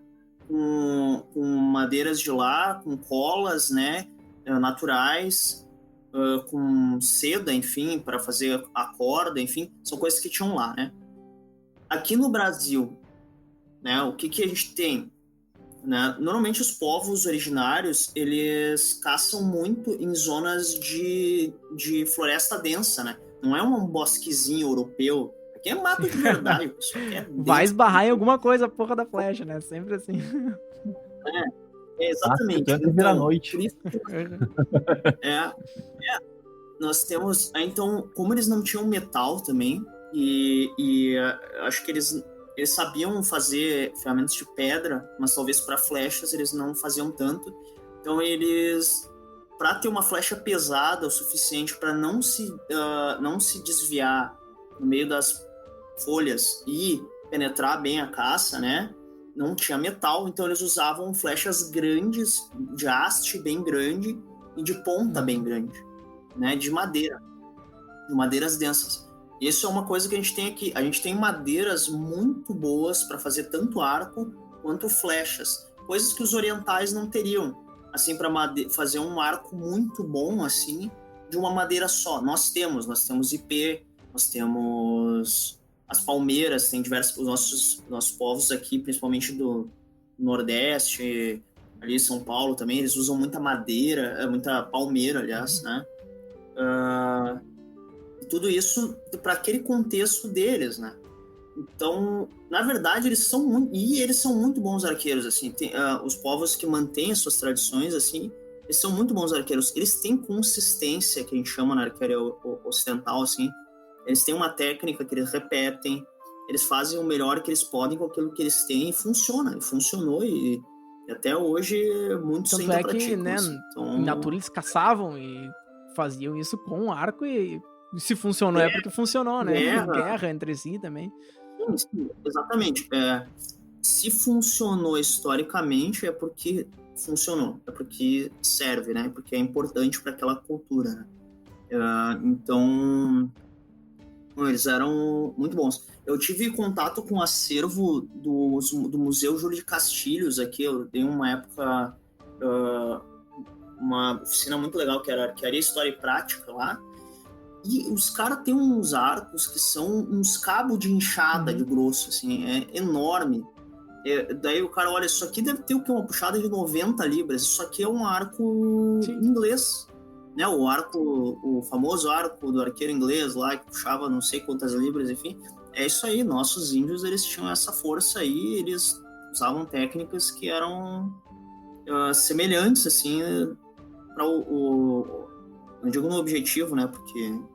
com madeiras de lá, com colas, né, naturais, com seda, enfim, para fazer a corda, enfim, são coisas que tinham lá, né? Aqui no Brasil, né, o que a gente tem? Né? Normalmente os povos originários, eles caçam muito em zonas de floresta densa, né? Não é um bosquezinho europeu. Aqui é mato de verdade. Isso aqui é Vai esbarrar em alguma coisa a porra da flecha, né? Sempre assim. Exatamente. Tanto vira noite. Por isso, nós temos... Então, como eles não tinham metal também, e acho que eles sabiam fazer ferramentas de pedra, mas talvez para flechas eles não faziam tanto. Então eles, para ter uma flecha pesada o suficiente para não se desviar no meio das folhas e penetrar bem a caça, né? Não tinha metal, então eles usavam flechas grandes, de haste bem grande e de ponta bem grande, né? De madeiras densas. Isso é uma coisa que a gente tem aqui. A gente tem madeiras muito boas para fazer tanto arco quanto flechas. Coisas que os orientais não teriam. Assim, para fazer um arco muito bom, assim, de uma madeira só. Nós temos ipê, nós temos as palmeiras, tem diversos... Os nossos povos aqui, principalmente do Nordeste, ali em São Paulo também, eles usam muita madeira, muita palmeira, aliás, né? Tudo isso para aquele contexto deles, né? Então, na verdade, eles são muito bons arqueiros, assim. Os povos que mantêm as suas tradições, assim, eles são muito bons arqueiros. Eles têm consistência, que a gente chama na arquearia ocidental, assim. Eles têm uma técnica que eles repetem, eles fazem o melhor que eles podem com aquilo que eles têm e funciona. Funcionou e até hoje muitos Tanto ainda é que, praticam, né, assim. Então, em natura eles caçavam e faziam isso com arco e se funcionou é porque funcionou, né? Guerra entre si também. Sim, exatamente. Se funcionou historicamente é porque funcionou, é porque serve, né? Porque é importante para aquela cultura, né? Então, eles eram muito bons. Eu tive contato com o acervo do Museu Júlio de Castilhos aqui. Eu dei uma época uma oficina muito legal que era Arquearia, História e Prática lá. E os caras têm uns arcos que são uns cabos de enxada de grosso, assim, é enorme. Daí o cara olha, isso aqui deve ter o quê? Uma puxada de 90 libras. Isso aqui é um arco inglês, né? O famoso arco do arqueiro inglês lá, que puxava não sei quantas libras, enfim. É isso aí, nossos índios, eles tinham essa força aí, eles usavam técnicas que eram semelhantes, assim, para não digo no objetivo, né?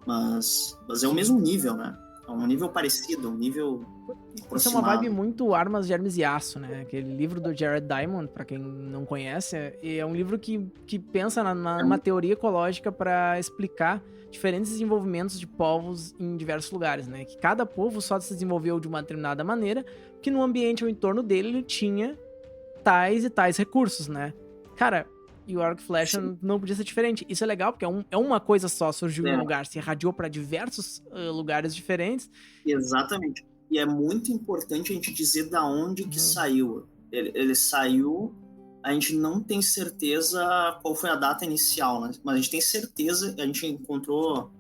Mas é o mesmo nível, né? um nível parecido, um nível Isso é aproximado. uma vibe muito Armas, Germes e Aço, né? Aquele livro do Jared Diamond, pra quem não conhece, é um livro que pensa numa teoria ecológica pra explicar diferentes desenvolvimentos de povos em diversos lugares, né? Que cada povo só se desenvolveu de uma determinada maneira, que no ambiente ao entorno dele ele tinha tais e tais recursos, né? Cara, e o arco e flecha não podia ser diferente. Isso é legal, porque é uma coisa só, surgiu em um lugar, se irradiou pra diversos lugares diferentes. Exatamente. E é muito importante a gente dizer da onde que saiu. Ele saiu, a gente não tem certeza qual foi a data inicial, né? Mas a gente tem certeza, a gente encontrou,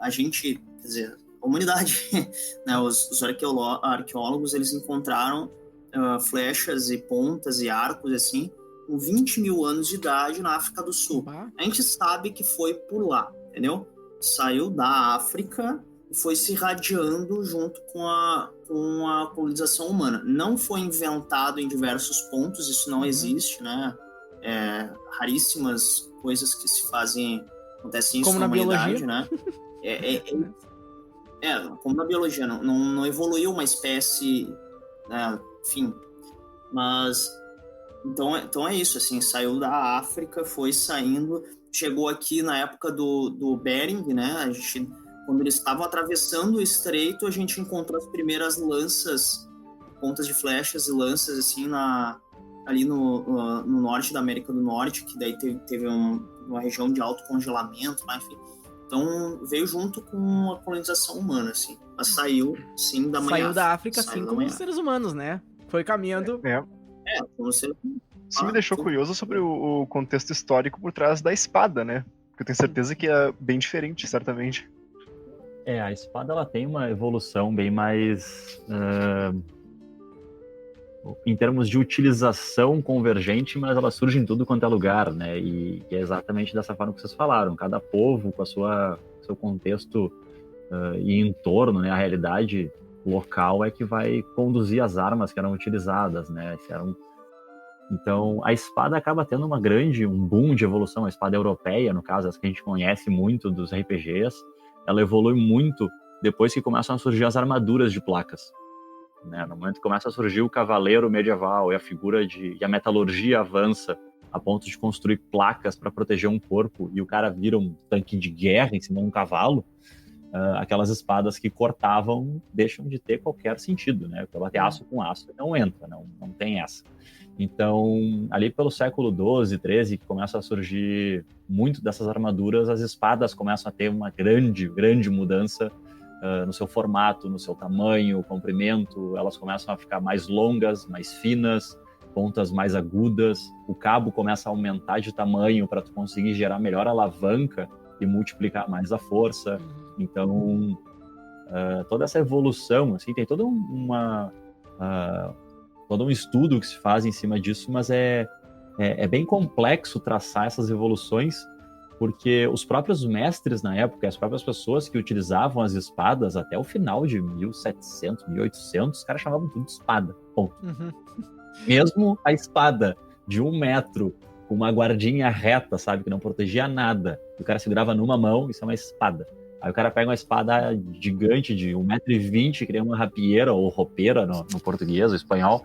quer dizer, a humanidade, né? Os arqueólogos, eles encontraram flechas e pontas e arcos, assim, com 20 mil anos de idade na África do Sul. A gente sabe que foi por lá, entendeu? Saiu da África e foi se irradiando junto com a colonização humana. Não foi inventado em diversos pontos, isso não existe, né? Raríssimas coisas que se fazem, acontecem isso como na humanidade, biologia, né? Como na biologia, não evoluiu uma espécie, né? Enfim, mas então é isso, assim, saiu da África, foi saindo, chegou aqui na época do Bering, né? Quando eles estavam atravessando o estreito, a gente encontrou as primeiras lanças, pontas de flechas e lanças, assim, ali no norte da América do Norte, que daí teve uma região de alto congelamento, né? Enfim. Então, veio junto com a colonização humana, assim. Mas saiu, sim, da manhã. Saiu da África, assim como os seres humanos, né? Foi caminhando... Isso me deixou curioso sobre o contexto histórico por trás da espada, né? Porque eu tenho certeza que é bem diferente, certamente. A espada ela tem uma evolução bem mais... em termos de utilização convergente, mas ela surge em tudo quanto é lugar, né? E é exatamente dessa forma que vocês falaram. Cada povo com seu contexto e entorno, né? A realidade local é que vai conduzir as armas que eram utilizadas, né? Então, a espada acaba tendo um boom de evolução. A espada europeia, no caso, essa que a gente conhece muito dos RPGs, ela evolui muito depois que começam a surgir as armaduras de placas. Né? No momento que começa a surgir o cavaleiro medieval e a metalurgia avança a ponto de construir placas para proteger um corpo e o cara vira um tanque de guerra em cima de um cavalo, aquelas espadas que cortavam deixam de ter qualquer sentido, né? Porque bater aço com aço não entra, não tem essa. Então, ali pelo século XII, XIII, que começa a surgir muito dessas armaduras, as espadas começam a ter uma grande, grande mudança no seu formato, no seu tamanho, comprimento, elas começam a ficar mais longas, mais finas, pontas mais agudas, o cabo começa a aumentar de tamanho para tu conseguir gerar melhor alavanca e multiplicar mais a força. Então, toda essa evolução, assim, tem todo um estudo que se faz em cima disso, mas é bem complexo traçar essas evoluções, porque os próprios mestres na época, as próprias pessoas que utilizavam as espadas até o final de 1700, 1800, os caras chamavam tudo de espada, ponto. Mesmo a espada de 1 metro, com uma guardinha reta, sabe, que não protegia nada, o cara segurava numa mão, isso é uma espada. Aí o cara pega uma espada gigante de 1,20 m, que nem uma rapieira ou roupeira no português, o espanhol,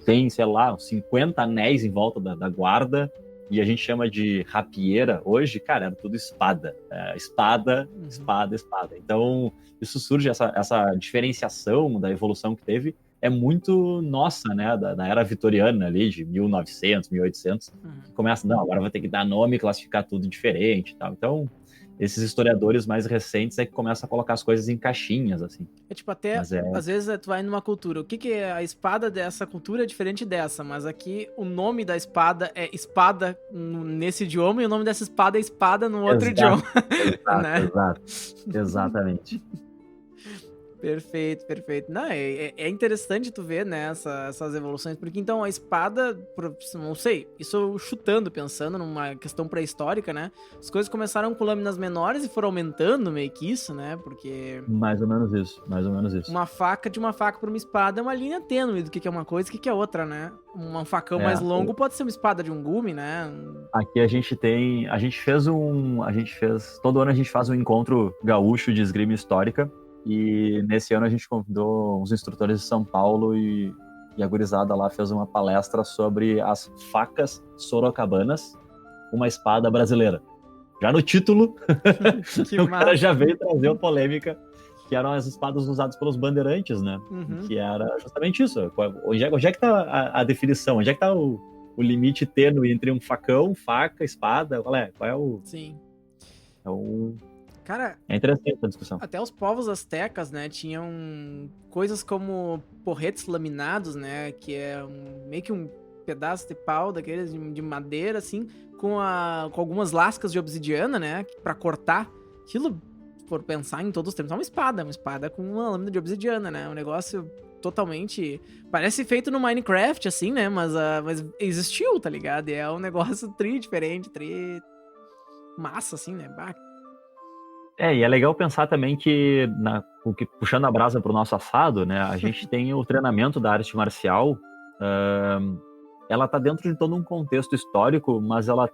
tem, sei lá, uns 50 anéis em volta da guarda, e a gente chama de rapieira hoje, cara, era tudo espada. Espada. Então, isso surge, essa diferenciação da evolução que teve, é muito nossa, né, da era vitoriana ali, de 1900, 1800, que começa, não, agora vai ter que dar nome e classificar tudo diferente e tal. Então, esses historiadores mais recentes é que começam a colocar as coisas em caixinhas, assim. Tipo, até, às vezes tu vai numa cultura, o que é a espada dessa cultura é diferente dessa, mas aqui o nome da espada é espada nesse idioma e o nome dessa espada é espada no outro idioma. Exatamente. Perfeito. Não, é interessante tu ver, né, essas evoluções, porque então a espada, não sei, isso eu chutando, pensando numa questão pré-histórica, né, as coisas começaram com lâminas menores e foram aumentando meio que isso, né, porque... Mais ou menos isso. Uma faca para uma espada é uma linha tênue do que é uma coisa e o que é outra, né. Um facão mais longo pode ser uma espada de um gume, né. Aqui todo ano a gente faz um encontro gaúcho de esgrima histórica, E nesse ano a gente convidou uns instrutores de São Paulo e a gurizada lá fez uma palestra sobre as facas sorocabanas, uma espada brasileira. Já no título, o cara já veio trazer a polêmica, que eram as espadas usadas pelos bandeirantes, né? Uhum. Que era justamente isso. Onde é que tá a definição? Onde é que tá o limite tênue entre um facão, faca, espada? Qual é o... Sim. Cara, é interessante essa discussão. Até os povos astecas, né, tinham coisas como porretes laminados, né, que é meio que um pedaço de pau daqueles de madeira, assim, com algumas lascas de obsidiana, né, pra cortar. Aquilo, por pensar em todos os tempos, é uma espada com uma lâmina de obsidiana, né, um negócio totalmente... Parece feito no Minecraft, assim, né, mas existiu, tá ligado? E é um negócio diferente, massa, assim, né, e é legal pensar também que, puxando a brasa pro nosso assado, né, a gente tem o treinamento da arte marcial, ela tá dentro de todo um contexto histórico, mas ela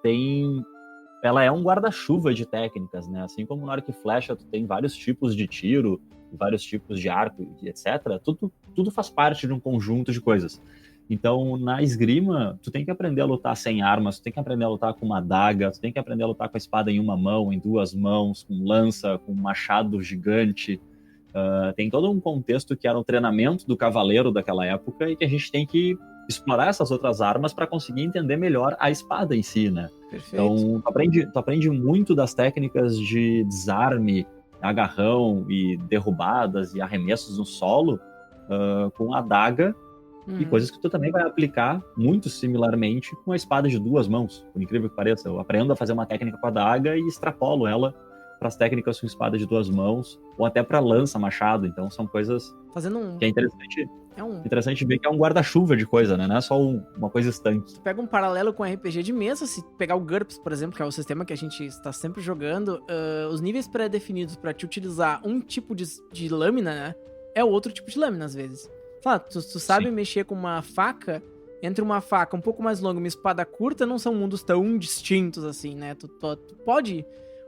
é um guarda-chuva de técnicas, né, assim como no arco e flecha tu tem vários tipos de tiro, vários tipos de arco, etc, tudo faz parte de um conjunto de coisas. Então, na esgrima, tu tem que aprender a lutar sem armas, tu tem que aprender a lutar com uma adaga, tu tem que aprender a lutar com a espada em uma mão, em duas mãos, com lança, com um machado gigante. Tem todo um contexto que era o treinamento do cavaleiro daquela época e que a gente tem que explorar essas outras armas para conseguir entender melhor a espada em si, né? Perfeito. Então, tu aprende muito das técnicas de desarme, agarrão e derrubadas e arremessos no solo com a adaga, e coisas que tu também vai aplicar muito similarmente com a espada de duas mãos, por incrível que pareça. Eu aprendo a fazer uma técnica com a adaga e extrapolo ela para as técnicas com espada de duas mãos, ou até para lança, machado. Então são coisas que é interessante. Interessante ver que é um guarda-chuva de coisa, né? Não é só uma coisa estanque. Tu pega um paralelo com RPG de mesa, se pegar o GURPS, por exemplo, que é o sistema que a gente está sempre jogando, os níveis pré-definidos para te utilizar um tipo de lâmina, né? É outro tipo de lâmina, às vezes. Tu sabe mexer com uma faca, entre uma faca um pouco mais longa e uma espada curta, não são mundos tão distintos assim, né? Tu pode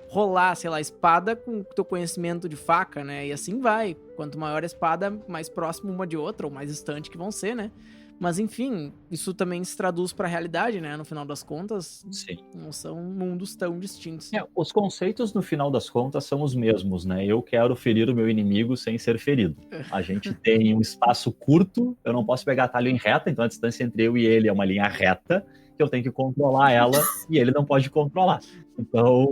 rolar, sei lá, espada com o teu conhecimento de faca, né? E assim vai. Quanto maior a espada, mais próximo uma de outra, ou mais distante que vão ser, né? Mas enfim, isso também se traduz pra realidade, né? No final das contas, não são mundos tão distintos. Os conceitos, no final das contas, são os mesmos, né? Eu quero ferir o meu inimigo sem ser ferido. A gente tem um espaço curto, eu não posso pegar atalho em reta, então a distância entre eu e ele é uma linha reta, que eu tenho que controlar ela, e ele não pode controlar. Então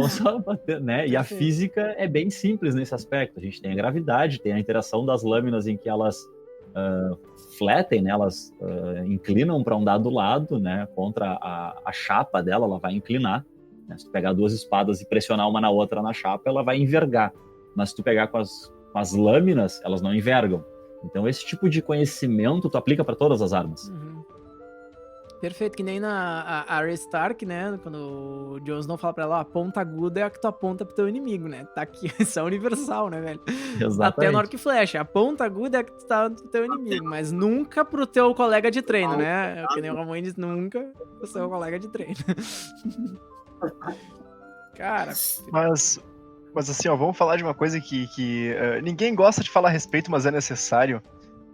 só bater, né? E a física é bem simples nesse aspecto. A gente tem a gravidade, tem a interação das lâminas em que elas fletem, né? Elas inclinam para um dado lado, né? Contra a chapa dela, ela vai inclinar. Né? Se tu pegar duas espadas e pressionar uma na outra na chapa, ela vai envergar. Mas se tu pegar com as lâminas, elas não envergam. Então esse tipo de conhecimento tu aplica para todas as armas. Perfeito, que nem na Arya Stark, né? Quando o Jon Snow fala pra ela, a ponta aguda é a que tu aponta pro teu inimigo, né? Tá aqui, isso é universal, né, velho? Exatamente. Até no arco e flecha. A ponta aguda é a que tu tá pro teu inimigo, mas nunca pro teu colega de treino, né? Que nem o Ramon diz, nunca pro seu colega de treino. Cara... Mas assim, ó, vamos falar de uma coisa que ninguém gosta de falar a respeito, mas é necessário.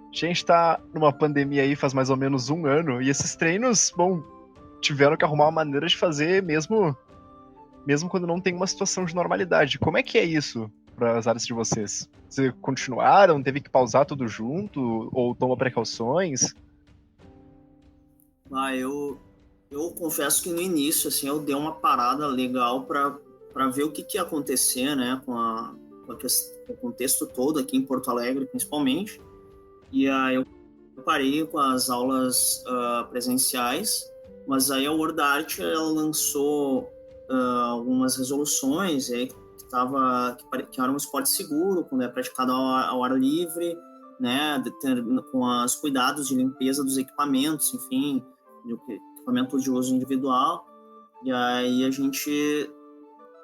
A gente tá numa pandemia aí faz mais ou menos 1 ano, e esses treinos, tiveram que arrumar uma maneira de fazer mesmo quando não tem uma situação de normalidade. Como é que é isso para as áreas de vocês? Vocês continuaram, teve que pausar tudo junto, ou toma precauções? Eu confesso que no início, assim, eu dei uma parada legal para ver o que ia acontecer, né, com o contexto todo aqui em Porto Alegre, principalmente. E aí eu parei com as aulas presenciais, mas aí a World Art ela lançou algumas resoluções aí que era um esporte seguro, quando é praticado ao ar livre, né, com os cuidados de limpeza dos equipamentos, enfim, equipamento de uso individual. E aí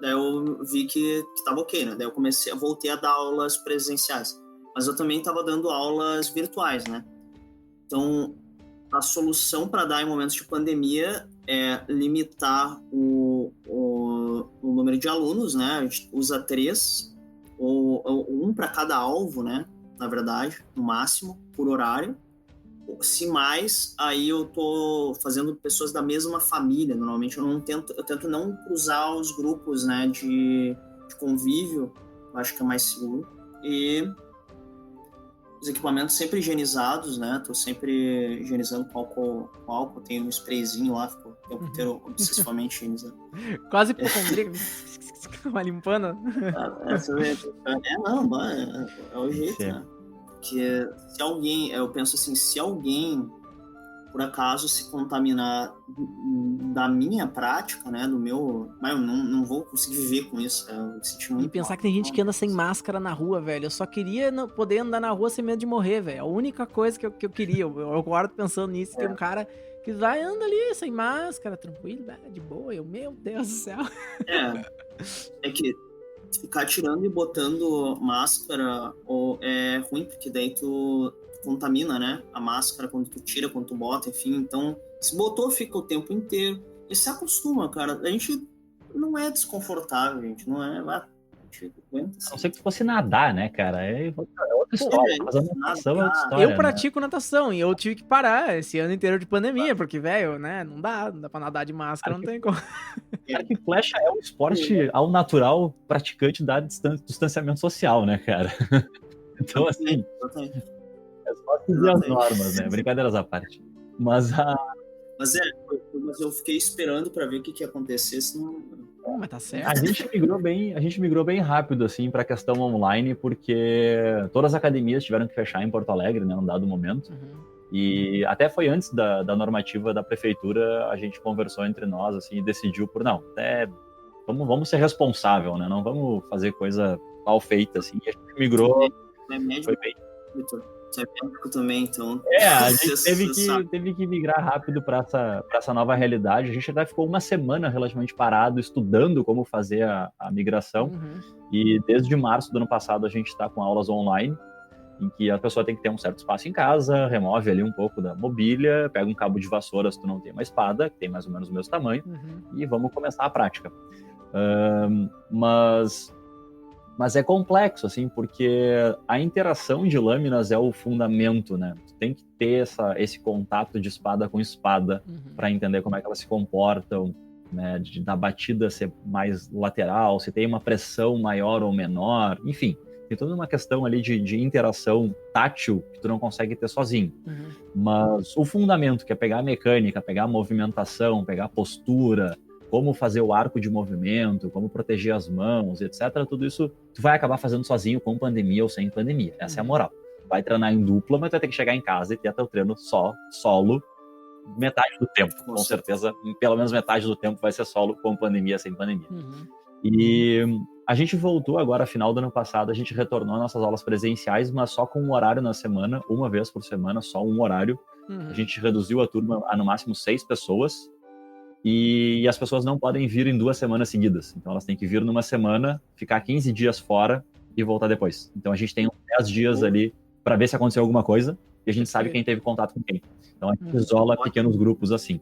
daí eu vi que estava ok, né? Daí eu voltei a dar aulas presenciais. Mas eu também estava dando aulas virtuais, né? Então, a solução para dar em momentos de pandemia é limitar o número de alunos, né? A gente usa 3, ou um para cada alvo, né? Na verdade, no máximo, por horário. Se mais, aí eu tô fazendo pessoas da mesma família. Normalmente eu tento não cruzar os grupos, né, de convívio. Eu acho que é mais seguro. E os equipamentos sempre higienizados, né? Tô sempre higienizando com álcool. Tem um sprayzinho lá, fico o tempo inteiro obsessivamente higienizando. Quase hipocondríaco. Vai limpando. É o jeito, né? Porque se alguém, eu penso assim, se alguém por acaso se contaminar da minha prática, né, do meu, eu não vou conseguir viver com isso, eu me senti muito E pensar mal. que tem gente que anda sem máscara na rua, velho. Eu só queria poder andar na rua sem medo de morrer, velho. A única coisa que eu queria. Eu guardo pensando nisso. Tem um cara que anda ali sem máscara, tranquilo, de boa. Meu Deus do céu. É que ficar tirando e botando máscara é ruim, porque daí tu contamina, né? A máscara quando tu tira, quando tu bota, enfim. Então, se botou, fica o tempo inteiro. E se acostuma, cara. A gente não é desconfortável, gente. Não é. A gente aguenta, assim. A não ser que tu fosse nadar, né, cara? É outra história. Fazer natação é outra história. Eu pratico natação e eu tive que parar esse ano inteiro de pandemia, porque, velho, né? Não dá pra nadar de máscara, não tem como. Arco e flecha é um esporte ao natural praticante da distanciamento social, né, cara? Então, assim, é só seguir as normas, né? Brincadeiras à parte. Mas eu fiquei esperando pra ver o que ia acontecer, senão... Mas tá certo. A gente migrou bem rápido, assim, pra questão online, porque todas as academias tiveram que fechar em Porto Alegre, né, num dado momento. E até foi antes da normativa da prefeitura, a gente conversou entre nós, assim, e decidiu vamos ser responsável, né? Não vamos fazer coisa mal feita, assim. E a gente migrou. Foi bem. Você é médico também, então. A gente teve que migrar rápido para essa nova realidade. A gente até ficou uma semana relativamente parado, estudando como fazer a migração. E desde março do ano passado a gente está com aulas online, em que a pessoa tem que ter um certo espaço em casa, remove ali um pouco da mobília, pega um cabo de vassoura se tu não tem uma espada, que tem mais ou menos o mesmo tamanho, e vamos começar a prática. Mas é complexo, assim, porque a interação de lâminas é o fundamento, né? Tu tem que ter esse contato de espada com espada para entender como é que elas se comportam, né? Da batida ser mais lateral, se tem uma pressão maior ou menor, enfim. Tem toda uma questão ali de interação tátil que tu não consegue ter sozinho. Mas o fundamento, que é pegar a mecânica, pegar a movimentação, pegar a postura, como fazer o arco de movimento, como proteger as mãos, etc. Tudo isso tu vai acabar fazendo sozinho, com pandemia ou sem pandemia. Essa é a moral. Vai treinar em dupla, mas tu vai ter que chegar em casa e ter teu treino solo, metade do tempo. Com certeza, pelo menos metade do tempo vai ser solo, com pandemia, sem pandemia. E a gente voltou agora, final do ano passado, a gente retornou às nossas aulas presenciais, mas só com um horário na semana, uma vez por semana, só um horário. A gente reduziu a turma a no máximo 6 pessoas, e as pessoas não podem vir em 2 semanas seguidas. Então elas têm que vir numa semana, ficar 15 dias fora e voltar depois. Então a gente tem uns 10 dias ali para ver se aconteceu alguma coisa, e a gente sabe quem teve contato com quem. Então a gente isola pequenos grupos assim.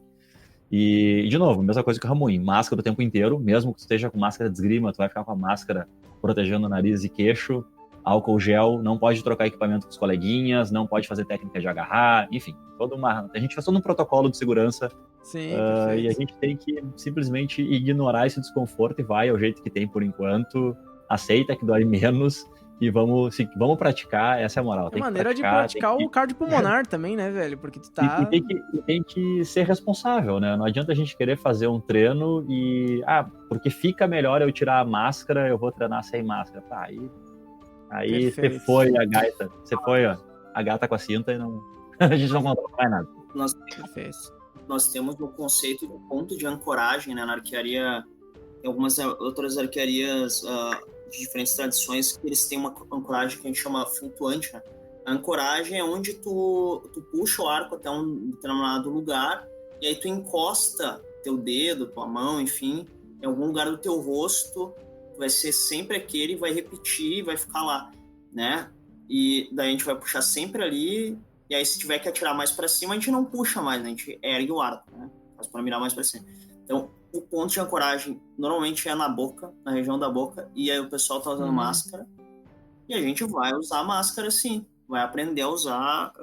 E, de novo, mesma coisa que o Ramoim, máscara o tempo inteiro, mesmo que tu esteja com máscara de esgrima, tu vai ficar com a máscara protegendo o nariz e queixo, álcool gel, não pode trocar equipamento com os coleguinhas, não pode fazer técnica de agarrar, enfim, a gente faz todo um protocolo de segurança. Sim, e a gente tem que simplesmente ignorar esse desconforto e vai ao jeito que tem por enquanto, aceita que dói menos e vamos praticar, essa é a moral. É maneira de praticar o cardiopulmonar também, né, velho? Porque tu tá... E tem que ser responsável, né? Não adianta a gente querer fazer um treino e... porque fica melhor eu tirar a máscara, eu vou treinar sem máscara. Tá, aí você foi a gaita. Você foi, ó, a gata com a cinta e não... a gente não controla mais nada. Nós temos o conceito do ponto de ancoragem, né, na arquearia. Tem algumas outras arquearias de diferentes tradições que eles têm uma ancoragem que a gente chama flutuante, né? A ancoragem é onde tu puxa o arco até um determinado lugar e aí tu encosta teu dedo, tua mão, enfim, em algum lugar do teu rosto, vai ser sempre aquele, vai repetir, vai ficar lá, né? E daí a gente vai puxar sempre ali, e aí se tiver que atirar mais para cima, a gente não puxa mais, né? A gente ergue o arco, né? Faz para mirar mais para cima. Então, o ponto de ancoragem normalmente é na boca, na região da boca, e aí o pessoal tá usando máscara, E a gente vai usar máscara sim. Vai aprender a usar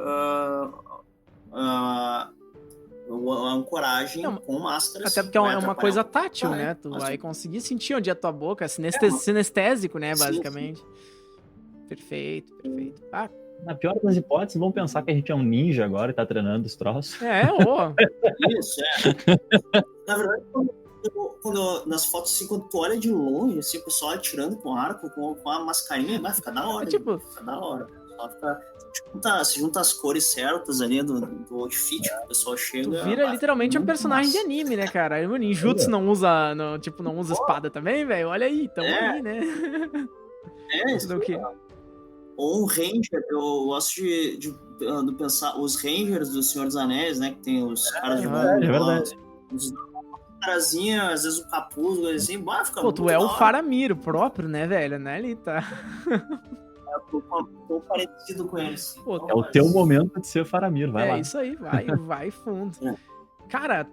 a ancoragem Não, com máscara. Até sim. porque é Vai uma atrapalhar coisa um pouco, tátil, vai, né? Tu mas vai conseguir sentir onde é a tua boca, mas- sinestésico, né? Sim, Basicamente. Perfeito, perfeito. Ah, Na pior das hipóteses, vão pensar que a gente é um ninja agora e tá treinando os troços. ô. Isso, Na verdade, nas fotos, assim, quando tu olha de longe, assim, o pessoal atirando com arco, com a mascarinha, vai ficar da hora. Tipo- Fica da hora. Só se junta as cores certas ali do outfit que o pessoal chega. Tu vira literalmente um muito personagem de massa. anime, né, cara? O ninjutsu não usa, não usa espada também, velho? Olha aí, tamo aí, né? Isso. Do que? Ou um Ranger, eu gosto de pensar, os Rangers do Senhor dos Anéis, né? Que tem os caras de verdade, é verdade. Os carazinhos, às vezes o capuz, assim, fica Pô, tu muito é da o hora. Faramir próprio, né, velho? Né, ali tá. Tô parecido com eles. Pô, É o teu momento de ser Faramir, vai lá. É isso aí, vai fundo. Cara,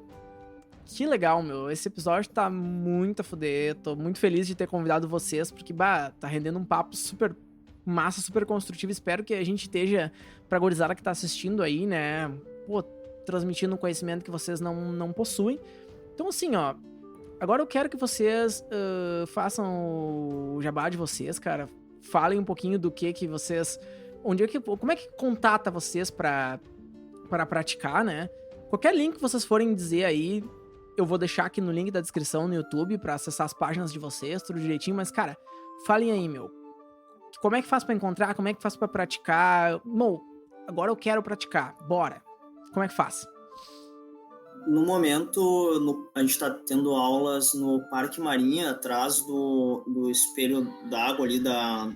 que legal, meu. Esse episódio tá muito a fuder. Tô muito feliz de ter convidado vocês, porque, tá rendendo um papo super massa, super construtivo. Espero que a gente esteja, pra gurizada que tá assistindo aí, né, pô, transmitindo um conhecimento que vocês não possuem. Então, assim, ó, agora eu quero que vocês façam o jabá de vocês, cara. Falem um pouquinho do que vocês... como é que contata vocês pra praticar, né? Qualquer link que vocês forem dizer aí, eu vou deixar aqui no link da descrição no YouTube pra acessar as páginas de vocês, tudo direitinho. Mas, cara, falem aí, meu. Como é que faz pra encontrar? Como é que faz pra praticar? Mo, agora eu quero praticar. Bora. Como é que faz? No momento, a gente está tendo aulas no Parque Marinha, atrás do espelho d'água ali da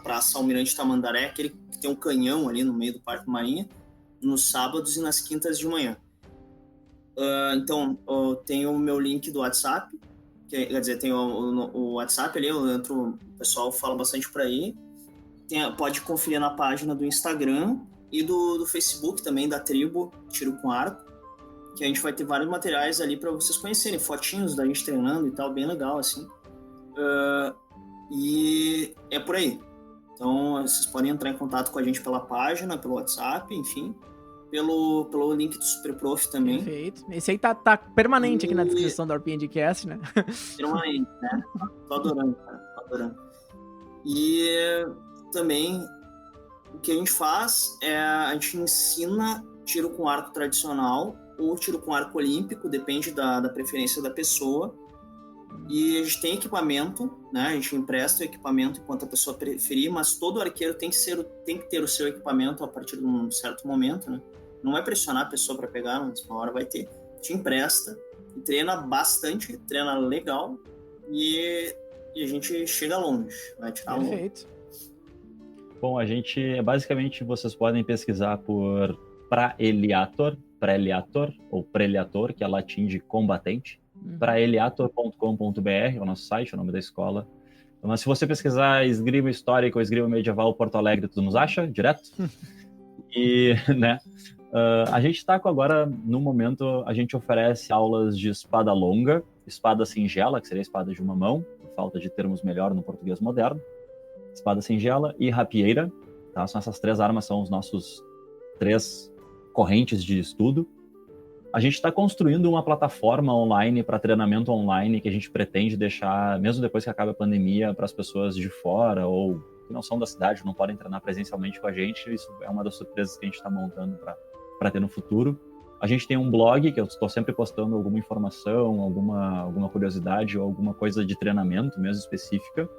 Praça Almirante Tamandaré, aquele que tem um canhão ali no meio do Parque Marinha, nos sábados e nas quintas de manhã. Então, tem o meu link do WhatsApp, quer dizer, tem o WhatsApp ali, o pessoal fala bastante por aí. Pode conferir na página do Instagram e do Facebook também, da tribo Tiro com Arco, que a gente vai ter vários materiais ali para vocês conhecerem, fotinhos da gente treinando e tal, bem legal, assim. E é por aí. Então, vocês podem entrar em contato com a gente pela página, pelo WhatsApp, enfim, pelo link do Super Prof também. Perfeito. Esse aí tá permanente aqui na descrição do RPGcast, né? Permanente, né? Tô adorando, cara. Tô adorando. E também, o que a gente faz é a gente ensina tiro com arco tradicional ou tiro com arco olímpico, depende da preferência da pessoa. E a gente tem equipamento, né? A gente empresta o equipamento enquanto a pessoa preferir, mas todo arqueiro tem que ter o seu equipamento a partir de um certo momento, né? Não é pressionar a pessoa para pegar, mas uma hora vai ter. Te empresta e treina bastante, treina legal e a gente chega longe, vai tirar longe. Perfeito. Bom, a gente, basicamente, vocês podem pesquisar por Praeliator, ou Preliator, que é latim de combatente, praeliator.com.br, é o nosso site, é o nome da escola. Mas se você pesquisar esgrima histórica ou esgrima medieval Porto Alegre, tu nos acha direto. E, né, a gente está agora, no momento, a gente oferece aulas de espada longa, espada singela, que seria a espada de uma mão, por falta de termos melhor no português moderno, espada singela e rapieira, tá? São essas três armas, são os nossos 3 correntes de estudo. A gente está construindo uma plataforma online para treinamento online que a gente pretende deixar, mesmo depois que acabe a pandemia, para as pessoas de fora ou que não são da cidade, não podem treinar presencialmente com a gente. Isso é uma das surpresas que a gente está montando para ter no futuro. A gente tem um blog que eu estou sempre postando alguma informação, alguma curiosidade ou alguma coisa de treinamento mesmo específica.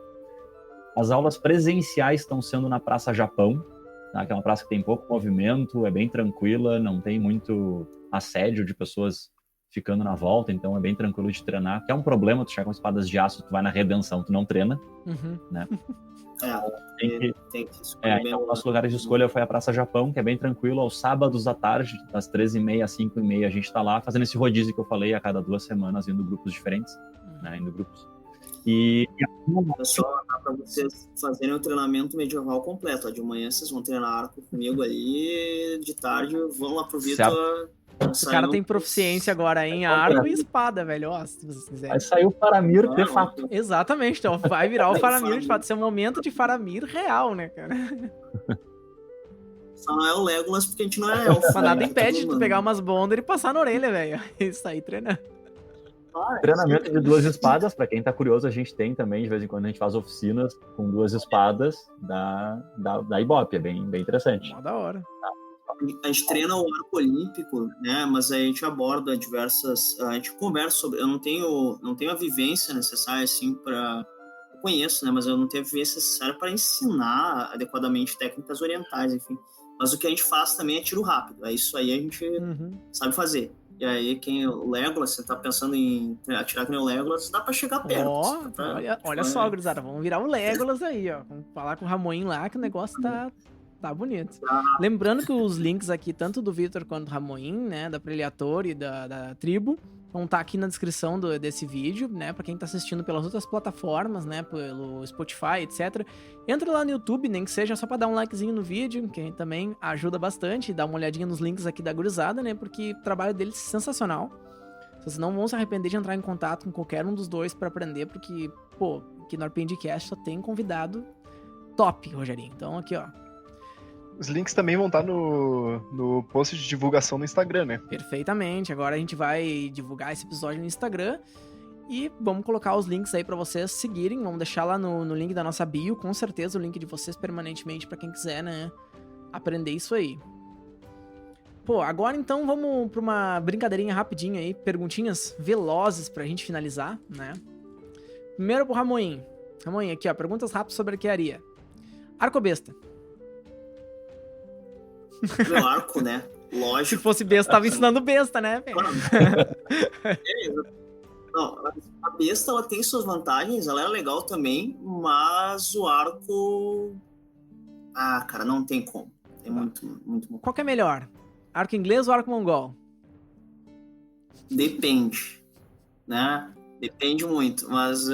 As aulas presenciais estão sendo na Praça Japão, tá? Que é uma praça que tem pouco movimento, é bem tranquila, não tem muito assédio de pessoas ficando na volta, então é bem tranquilo de treinar, que é um problema, tu chegar com espadas de aço, tu vai na redenção, tu não treina, né? Tem que escolher então, nosso lugar de escolha foi a Praça Japão, que é bem tranquilo, aos sábados à tarde, das 13h30 às 5h30, a gente tá lá fazendo esse rodízio que eu falei, a cada 2 semanas, indo grupos diferentes, né? Indo grupos. E é só dá para vocês fazerem o treinamento medieval completo. De manhã vocês vão treinar arco comigo ali, de tarde vão lá pro Vitor O cara tem proficiência agora em arco e espada, velho. Ó, se vocês quiserem. Aí saiu o Faramir de fato. Exatamente, então vai virar o Faramir de fato. Esse é um momento de Faramir real, né, cara? Só não é o Legolas porque a gente não é elfo. Mas nada né? impede de tu Todo pegar mundo. umas bondas e passar na orelha, velho. E sair treinando. Treinamento de 2 espadas, pra quem tá curioso, a gente tem também, de vez em quando a gente faz oficinas com 2 espadas da Ibope, é bem interessante. Mó da hora. A gente treina o arco olímpico, né? Mas aí a gente aborda diversas. A gente conversa sobre. Eu não tenho a vivência necessária, assim, para. Eu conheço, né? Mas eu não tenho a vivência necessária para ensinar adequadamente técnicas orientais, enfim. Mas o que a gente faz também é tiro rápido. É isso aí a gente sabe fazer. E aí, o Legolas, você tá pensando em atirar que nem o Legolas, dá pra chegar perto. Ó, dá pra- olha só, gurizada. Vamos virar o Legolas aí, ó. Vamos falar com o Ramoim lá que o negócio tá bonito. Lembrando que os links aqui, tanto do Vitor quanto do Ramoim, né, da Preliator e da tribo, vão estar aqui na descrição desse vídeo, né, pra quem tá assistindo pelas outras plataformas, né, pelo Spotify, etc. Entra lá no YouTube, nem que seja só pra dar um likezinho no vídeo, que também ajuda bastante, dá uma olhadinha nos links aqui da gurizada, né, porque o trabalho deles é sensacional. Vocês não vão se arrepender de entrar em contato com qualquer um dos dois pra aprender, porque, pô, aqui no RPGcast só tem convidado top, Rogerinho. Então aqui, ó. Os links também vão estar no post de divulgação no Instagram, né? Perfeitamente. Agora a gente vai divulgar esse episódio no Instagram e vamos colocar os links aí pra vocês seguirem. Vamos deixar lá no link da nossa bio, com certeza, o link de vocês permanentemente pra quem quiser, né, aprender isso aí. Pô, agora então vamos pra uma brincadeirinha rapidinha aí, perguntinhas velozes pra gente finalizar, né? Primeiro pro Ramoim. Ramoim, aqui ó, perguntas rápidas sobre arquearia. Arco ou besta? Meu arco, né? Se Lógico. fosse besta, tava ensinando besta, né, velho? Não, a besta ela tem suas vantagens, ela é legal também, mas o arco. Ah, cara, não tem como. É muito bom. Qual que é melhor? Arco inglês ou arco mongol? Depende, né? Depende muito, mas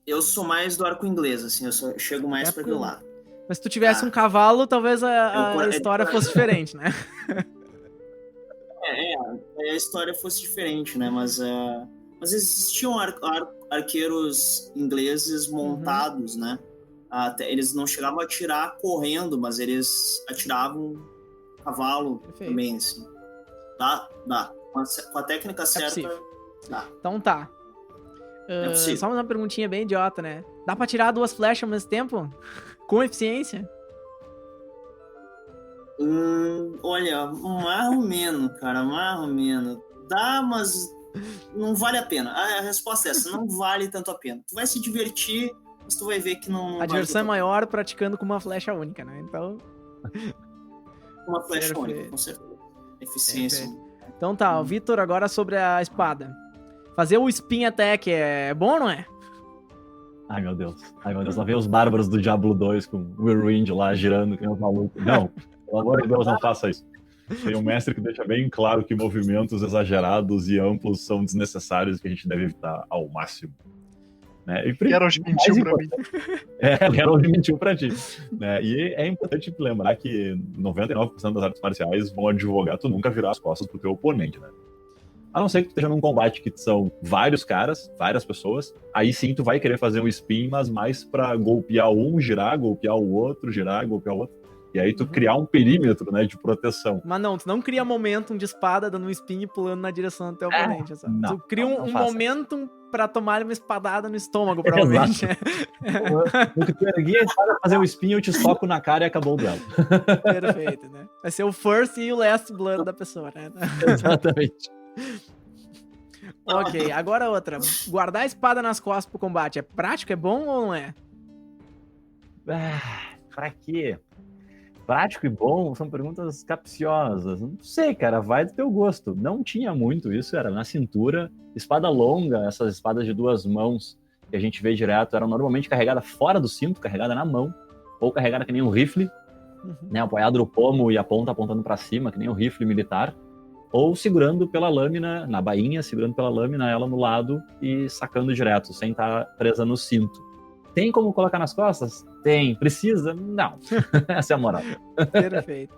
eu sou mais do arco inglês, assim, eu chego mais É para aquele lado. Mas se tu tivesse um cavalo, talvez a Eu- história fosse diferente, né? A história fosse diferente, né? Mas existiam arqueiros ingleses montados, né? Até, eles não chegavam a atirar correndo, mas eles atiravam cavalo Perfeito. também, assim. Dá. Com a técnica certa, possível. dá. Então tá. possível. Só uma perguntinha bem idiota, né? Dá pra tirar 2 flechas ao mesmo tempo? Com eficiência? Olha, mais ou menos, cara, mais ou menos. Dá, mas não vale a pena. A resposta é essa, não vale tanto a pena. Tu vai se divertir, mas tu vai ver que não A vale diversão é tanto maior praticando com uma flecha única, né? Então, uma flecha Perfeito. única, com certeza. Eficiência. então tá, o Vitor, agora sobre a espada. Fazer o spin attack é bom ou não é? Ai, meu Deus. Lá vem os bárbaros do Diablo 2 com o Whirlwind lá girando, que nem os malucos. Não, pelo amor de Deus, não faça isso. Tem um mestre que deixa bem claro que movimentos exagerados e amplos são desnecessários e que a gente deve evitar ao máximo. Né? E Geralt mentiu pra mim. Geralt mentiu pra ti. Né? E é importante lembrar que 99% das artes marciais vão advogar tu nunca virar as costas pro teu oponente, né? A não ser que tu esteja num combate que são vários caras, várias pessoas, aí sim tu vai querer fazer um spin, mas mais pra golpear um, girar, golpear o outro, girar, golpear o outro. E aí tu criar um perímetro, né, de proteção. Mas não, tu não cria momentum de espada dando um spin e pulando na direção do teu oponente. Sabe? não, Tu cria não um faça. momentum pra tomar uma espadada no estômago, provavelmente. Porque tu erguia para fazer o spin, eu te soco na cara e acabou o duelo. Perfeito, né? Vai ser o first e o last blood da pessoa, né? Exatamente. Ok, agora outra. Guardar a espada nas costas pro combate é prático, é bom ou não é? Pra quê? Prático e bom são perguntas capciosas. Não sei, cara, vai do teu gosto. Não tinha muito isso, era na cintura. Espada longa, essas espadas de 2 mãos que a gente vê direto, eram normalmente carregadas fora do cinto, carregada na mão, ou carregada que nem um rifle, né, apoiado no pomo e a ponta apontando pra cima, que nem um rifle militar, ou segurando pela lâmina, na bainha, segurando pela lâmina ela no lado e sacando direto, sem estar presa no cinto. Tem como colocar nas costas? Tem. Precisa? Não. Essa é a moral. Perfeito.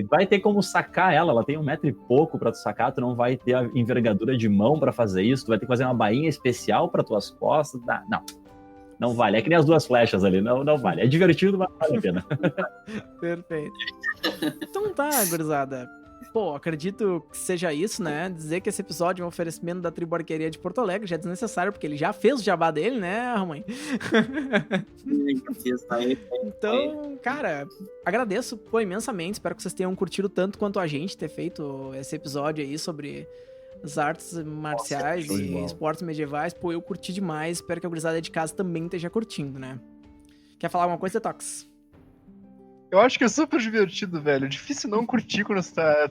Vai ter como sacar ela tem 1 metro e pouco pra tu sacar, tu não vai ter a envergadura de mão pra fazer isso, tu vai ter que fazer uma bainha especial pra tuas costas. Não vale. É que nem as 2 flechas ali, não vale. É divertido, mas vale a pena. Perfeito. Então tá, gurizada. Pô, acredito que seja isso, né? Dizer que esse episódio é um oferecimento da Tribo Arqueria de Porto Alegre já é desnecessário, porque ele já fez o jabá dele, né, Ramon? Então, cara, agradeço, pô, imensamente. Espero que vocês tenham curtido tanto quanto a gente ter feito esse episódio aí sobre as artes marciais e esportes medievais. Pô, eu curti demais. Espero que a gurizada de casa também esteja curtindo, né? Quer falar alguma coisa, Tox? Eu acho que é super divertido, velho. É difícil não curtir quando você tá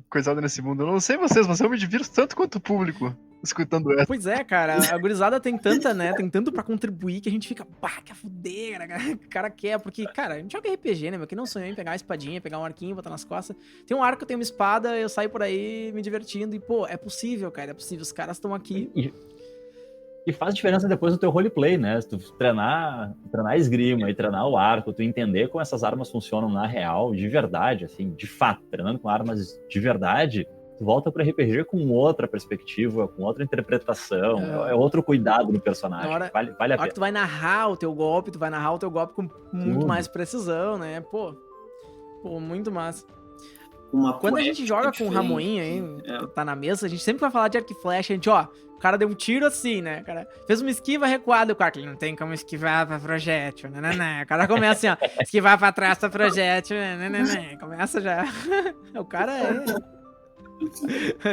coisado nesse mundo. Eu não sei vocês, mas eu me divirto tanto quanto o público escutando essa. Pois é, cara. A gurizada tem tanta, né? Tem tanto pra contribuir que a gente fica, pá, que a fuder, cara. O cara quer, porque, cara, a gente joga RPG, né, meu? Que não sonhou em pegar uma espadinha, pegar um arquinho, botar nas costas. Tem um arco, eu tenho uma espada, eu saio por aí me divertindo. E, pô, é possível, cara. É possível. Os caras estão aqui. E faz diferença depois do teu roleplay, né? Se tu treinar a esgrima e treinar o arco, tu entender como essas armas funcionam na real, de verdade, assim, de fato, treinando com armas de verdade, tu volta pro RPG com outra perspectiva, com outra interpretação, é outro cuidado no personagem. Vale a pena. Tu vai narrar o teu golpe, com muito mais precisão, né? Pô, muito massa. Quando a gente joga com o Ramoinho aí, tá na mesa, a gente sempre vai falar de arco e flecha, a gente, ó, o cara deu um tiro assim, né? O cara fez uma esquiva recuada, o cara, ele não tem como esquivar pra projétil, né? O cara começa assim, ó, esquivar pra trás pra projétil, né? Começa já. O cara é...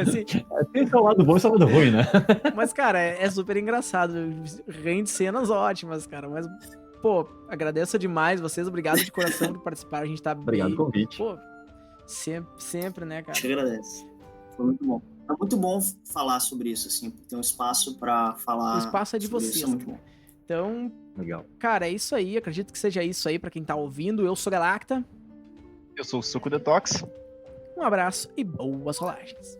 Assim, tem seu lado bom e seu lado ruim, né? Mas, cara, é super engraçado, rende cenas ótimas, cara, mas... Pô, agradeço demais vocês, obrigado de coração por participar, a gente tá obrigado pelo convite. Pô, sempre, né, cara? Te agradeço. Foi muito bom. É muito bom falar sobre isso, assim, ter um espaço pra falar. O espaço é de vocês. Isso é muito bom. Então, legal. Cara, é isso aí. Acredito que seja isso aí pra quem tá ouvindo. Eu sou Galacta. Eu sou o Suco Detox. Um abraço e boas rolagens.